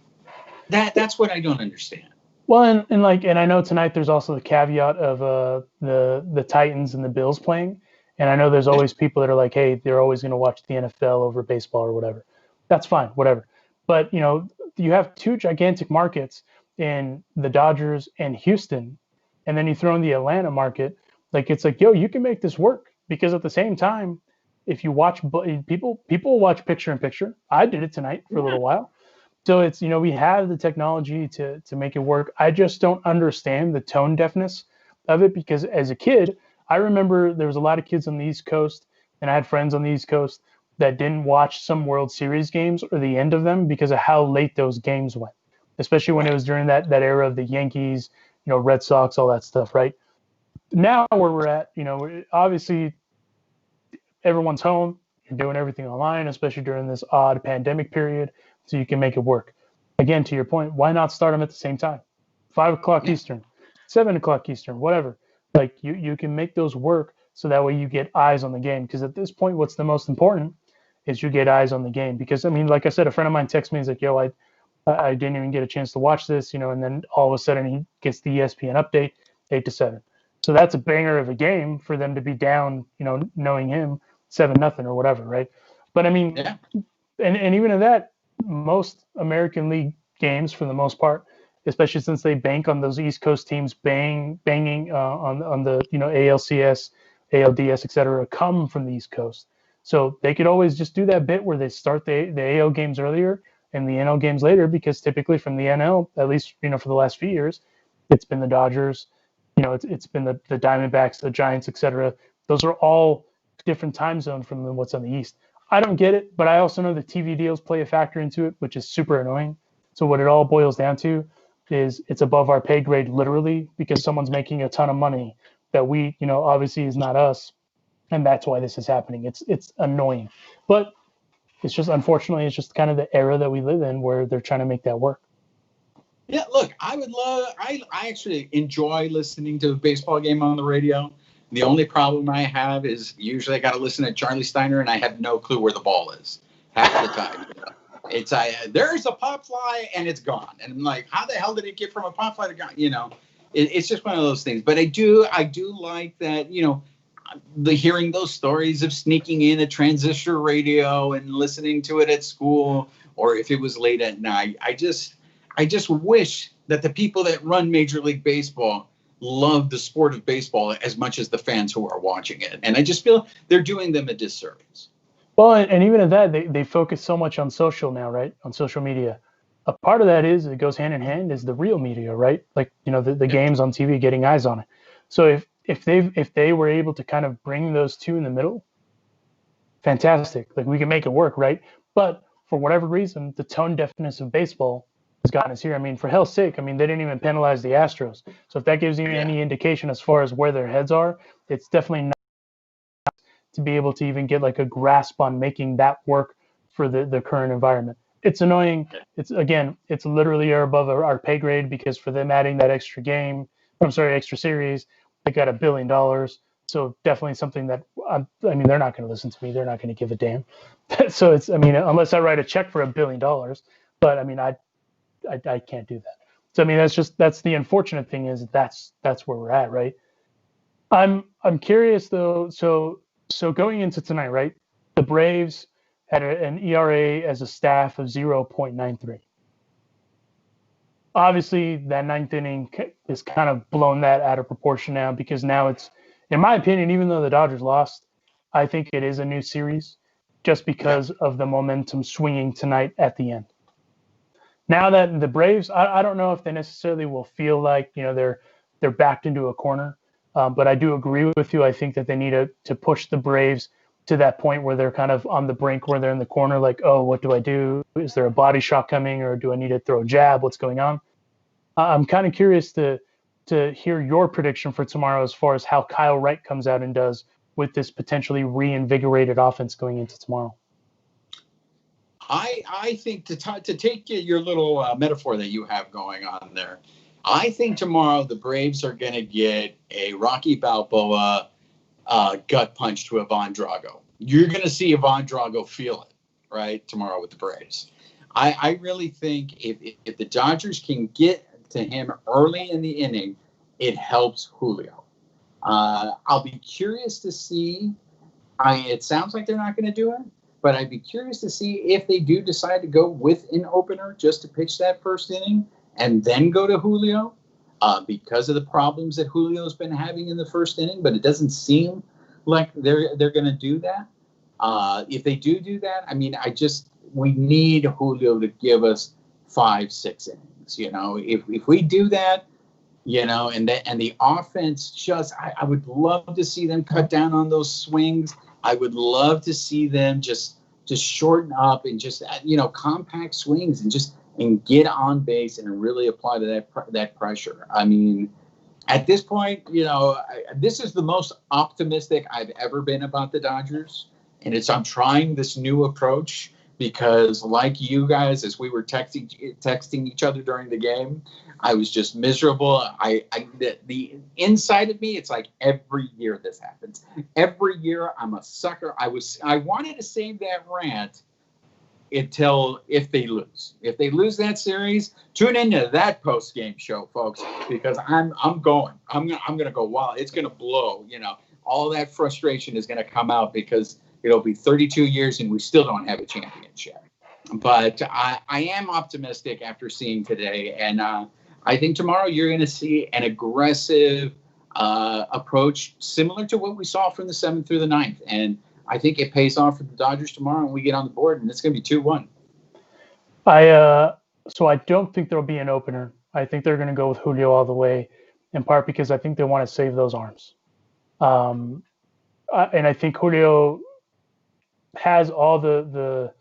That's what I don't understand. well, and I know tonight there's also the caveat of the Titans and the Bills playing, and I know there's Yeah, always people that are like, hey, they're always going to watch the NFL over baseball or whatever. That's fine, whatever. But you have two gigantic markets in the Dodgers and Houston, and then you throw in the Atlanta market. Like, it's like, yo, you can make this work, because at the same time, if you watch people watch picture in picture. I did it tonight for a yeah, little while. So it's, we have the technology to make it work. I just don't understand the tone deafness of it, because as a kid, I remember there was a lot of kids on the East Coast, and I had friends on the East Coast that didn't watch some World Series games or the end of them because of how late those games went, especially when it right. was during that era of the Yankees, Red Sox, all that stuff, right? Now where we're at, obviously everyone's home. You're doing everything online, especially during this odd pandemic period, so you can make it work. Again, to your point, why not start them at the same time? 5 o'clock Yeah, Eastern, 7 o'clock Eastern, whatever. Like you can make those work so that way you get eyes on the game. Because at this point, what's the most important is you get eyes on the game. Because I mean, like I said, a friend of mine texted me, he's like, "Yo, I didn't even get a chance to watch this," and then all of a sudden he gets the ESPN update, 8-7. So that's a banger of a game for them to be down, knowing him 7-0 or whatever, right? But I mean, yeah, and even in that, most American League games, for the most part, especially since they bank on those East Coast teams banging on the ALCS, ALDS, etc., come from the East Coast. So they could always just do that bit where they start the AL games earlier and the NL games later, because typically from the NL, at least for the last few years, it's been the Dodgers, it's been the Diamondbacks, the Giants, etc. Those are all different time zone from what's on the East. I don't get it, but I also know the TV deals play a factor into it, which is super annoying. So what it all boils down to is it's above our pay grade, literally, because someone's making a ton of money that we, obviously is not us, and that's why this is happening. It's annoying, but it's just, unfortunately, it's just kind of the era that we live in where they're trying to make that work. yeah. Look, I would love. I actually enjoy listening to a baseball game on the radio. The only problem I have is usually I got to listen to Charlie Steiner, and I have no clue where the ball is half the time. It's there's a pop fly and it's gone, and I'm like, how the hell did it get from a pop fly to gone? It's just one of those things. But I do like that. The hearing those stories of sneaking in a transistor radio and listening to it at school, or if it was late at night. I just wish that the people that run Major League Baseball love the sport of baseball as much as the fans who are watching it. And I just feel they're doing them a disservice. Well, and even at that, they focus so much on social now, right? On social media. A part of that is it goes hand in hand is the real media, right? Like the Yeah. games on TV getting eyes on it. So if they were able to kind of bring those two in the middle, fantastic. Like we can make it work, right? But for whatever reason, the tone deafness of baseball has gotten us here. I mean, for hell's sake, I mean they didn't even penalize the Astros. So if that gives you Yeah. any indication as far as where their heads are, it's definitely to be able to even get like a grasp on making that work for the current environment. It's annoying. It's again, it's literally above our pay grade because for them adding that extra game, I'm sorry, extra series, they got $1 billion. So definitely something that I mean, they're not going to listen to me. They're not going to give a damn. So it's, I mean, unless I write a check for $1 billion, but I mean, I can't do that. So I mean, that's the unfortunate thing is that's where we're at, right? I'm curious though. So going into tonight, right? The Braves had an ERA as a staff of 0.93. Obviously, that ninth inning is kind of blown that out of proportion now because now it's, in my opinion, even though the Dodgers lost, I think it is a new series just Yeah. because of the momentum swinging tonight at the end. Now that the Braves, I don't know if they necessarily will feel like they're backed into a corner, but I do agree with you. I think that they need to push the Braves to that point where they're kind of on the brink, where they're in the corner, like, oh, what do I do? Is there a body shot coming, or do I need to throw a jab? What's going on? I'm kind of curious to hear your prediction for tomorrow as far as how Kyle Wright comes out and does with this potentially reinvigorated offense going into tomorrow. I think to take your little metaphor that you have going on there, I think tomorrow the Braves are going to get a Rocky Balboa gut punch to Ivan Drago. You're going to see Ivan Drago feel it right tomorrow with the Braves. I really think if the Dodgers can get to him early in the inning, it helps Julio. I'll be curious to see. It sounds like they're not going to do it, but I'd be curious to see if they do decide to go with an opener just to pitch that first inning and then go to Julio because of the problems that Julio's been having in the first inning. But it doesn't seem like they're going to do that. If they do that, I mean, we need Julio to give us 5-6 innings. If we do that, and the offense I would love to see them cut down on those swings. I would love to see them just shorten up and just compact swings and get on base and really apply to that pressure. I mean, at this point, this is the most optimistic I've ever been about the Dodgers, and I'm trying this new approach because, like you guys, as we were texting each other during the game, I was just miserable. The inside of me, it's like every year this happens. Every year I'm a sucker. I wanted to save that rant until if they lose. If they lose that series, tune into that post game show, folks, because I'm going. I'm gonna go wild. It's gonna blow. All that frustration is gonna come out because it'll be 32 years and we still don't have a championship. But I am optimistic after seeing today, and I think tomorrow you're going to see an aggressive approach similar to what we saw from the 7th through the 9th. And I think it pays off for the Dodgers tomorrow, and we get on the board, and it's going to be 2-1. So I don't think there'll be an opener. I think they're going to go with Julio all the way, in part because I think they want to save those arms. And I think Julio has all the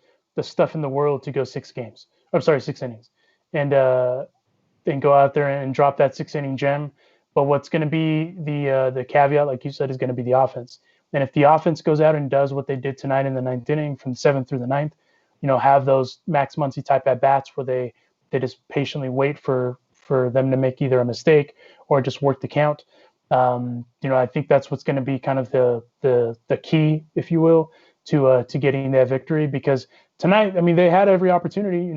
stuff in the world to go 6 games. I'm sorry, 6 innings, and go out there and drop that 6 inning gem. But what's going to be the caveat, like you said, is going to be the offense. And if the offense goes out and does what they did tonight in the ninth inning, from the 7th through the 9th, have those Max Muncy type at bats where they just patiently wait for them to make either a mistake or just work the count. I think that's what's going to be kind of the key, if you will, to getting that victory. Because tonight, I mean, they had every opportunity.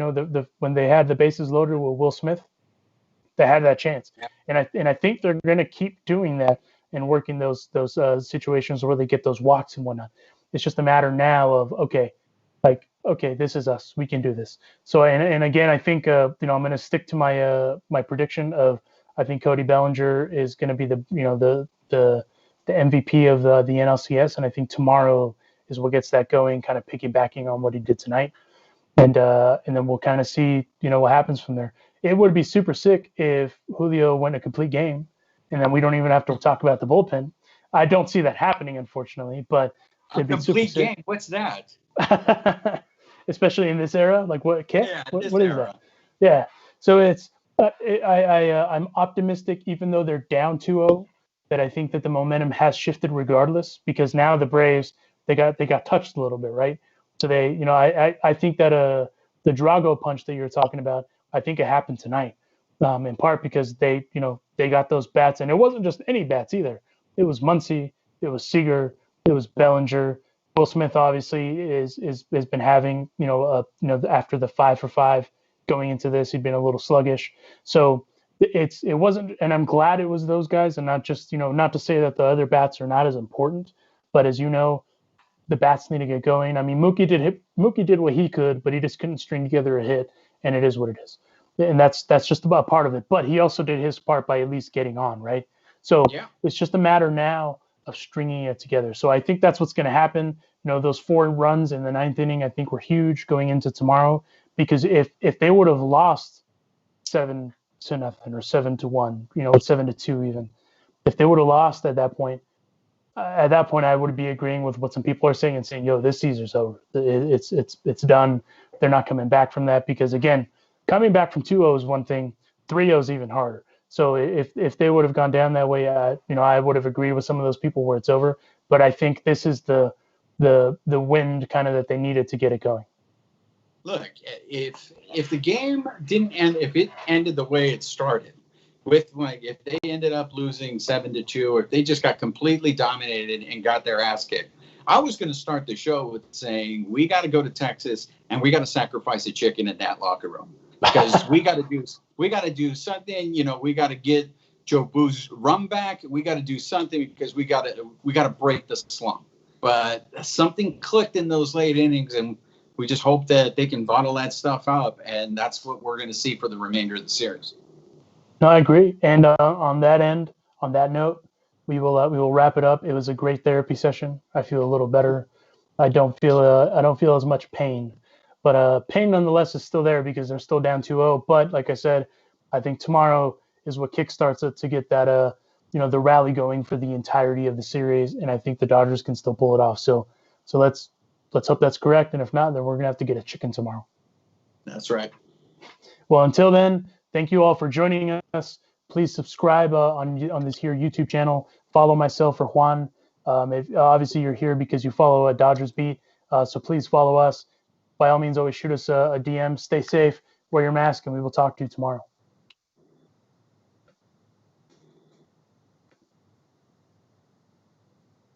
When they had the bases loaded with Will Smith, they had that chance, and I think they're going to keep doing that and working those situations where they get those walks and whatnot. It's just a matter now of okay, this is us. We can do this. So and again, I think I'm going to stick to my prediction of I think Cody Bellinger is going to be the MVP of the NLCS, and I think tomorrow is what gets that going, kind of piggybacking on what he did tonight. And then we'll kind of see, what happens from there. It would be super sick if Julio went a complete game, and then we don't even have to talk about the bullpen. I don't see that happening, unfortunately, but a it'd be super complete sick. game. What's that? Especially in this era, like what? Kit? Yeah, What this is era. that? Yeah. So I'm optimistic, even though they're down 2-0, that I think that the momentum has shifted regardless, because now the Braves they got touched a little bit, right? So they, I think that the Drago punch that you're talking about, I think it happened tonight, in part because they got those bats, and it wasn't just any bats either. It was Muncy, it was Seager, it was Bellinger. Will Smith obviously has been having, after the 5 for 5 going into this, he'd been a little sluggish. So it wasn't, and I'm glad it was those guys, and not just, not to say that the other bats are not as important, but as you know, the bats need to get going. I mean, Mookie did what he could, but he just couldn't string together a hit, and it is what it is. And that's just about part of it. But he also did his part by at least getting on, right? So Yeah. it's just a matter now of stringing it together. So I think that's what's going to happen. Those 4 runs in the 9th inning, I think, were huge going into tomorrow, because if they would have lost 7-0 or 7-1, 7-2 even, if they would have lost at that point, I would be agreeing with what some people are saying and saying, "Yo, this season's over. It's done. They're not coming back from that." Because again, coming back from 2-0 is one thing, 3-0 is even harder. So if they would have gone down that way, I would have agreed with some of those people where it's over. But I think this is the wind kind of that they needed to get it going. Look, if the game didn't end, if it ended the way it started, if they ended up losing 7-2, or if they just got completely dominated and got their ass kicked, I was going to start the show with saying we got to go to Texas and we got to sacrifice a chicken in that locker room, because we got to do something. We got to get Joe Boo's rum back. We got to do something, because we got to break the slump. But something clicked in those late innings, and we just hope that they can bottle that stuff up, and that's what we're going to see for the remainder of the series. No, I agree. And on that note, we will wrap it up. It was a great therapy session. I feel a little better. I don't feel as much pain, but pain nonetheless is still there because they're still down 2-0. But like I said, I think tomorrow is what kickstarts it to get that the rally going for the entirety of the series, and I think the Dodgers can still pull it off. So let's hope that's correct, and if not, then we're gonna have to get a chicken tomorrow. That's right. Well, until then, thank you all for joining us. Please subscribe on this here YouTube channel. Follow myself or Juan. Obviously, you're here because you follow a Dodgers beat, so please follow us. By all means, always shoot us a DM. Stay safe, wear your mask, and we will talk to you tomorrow.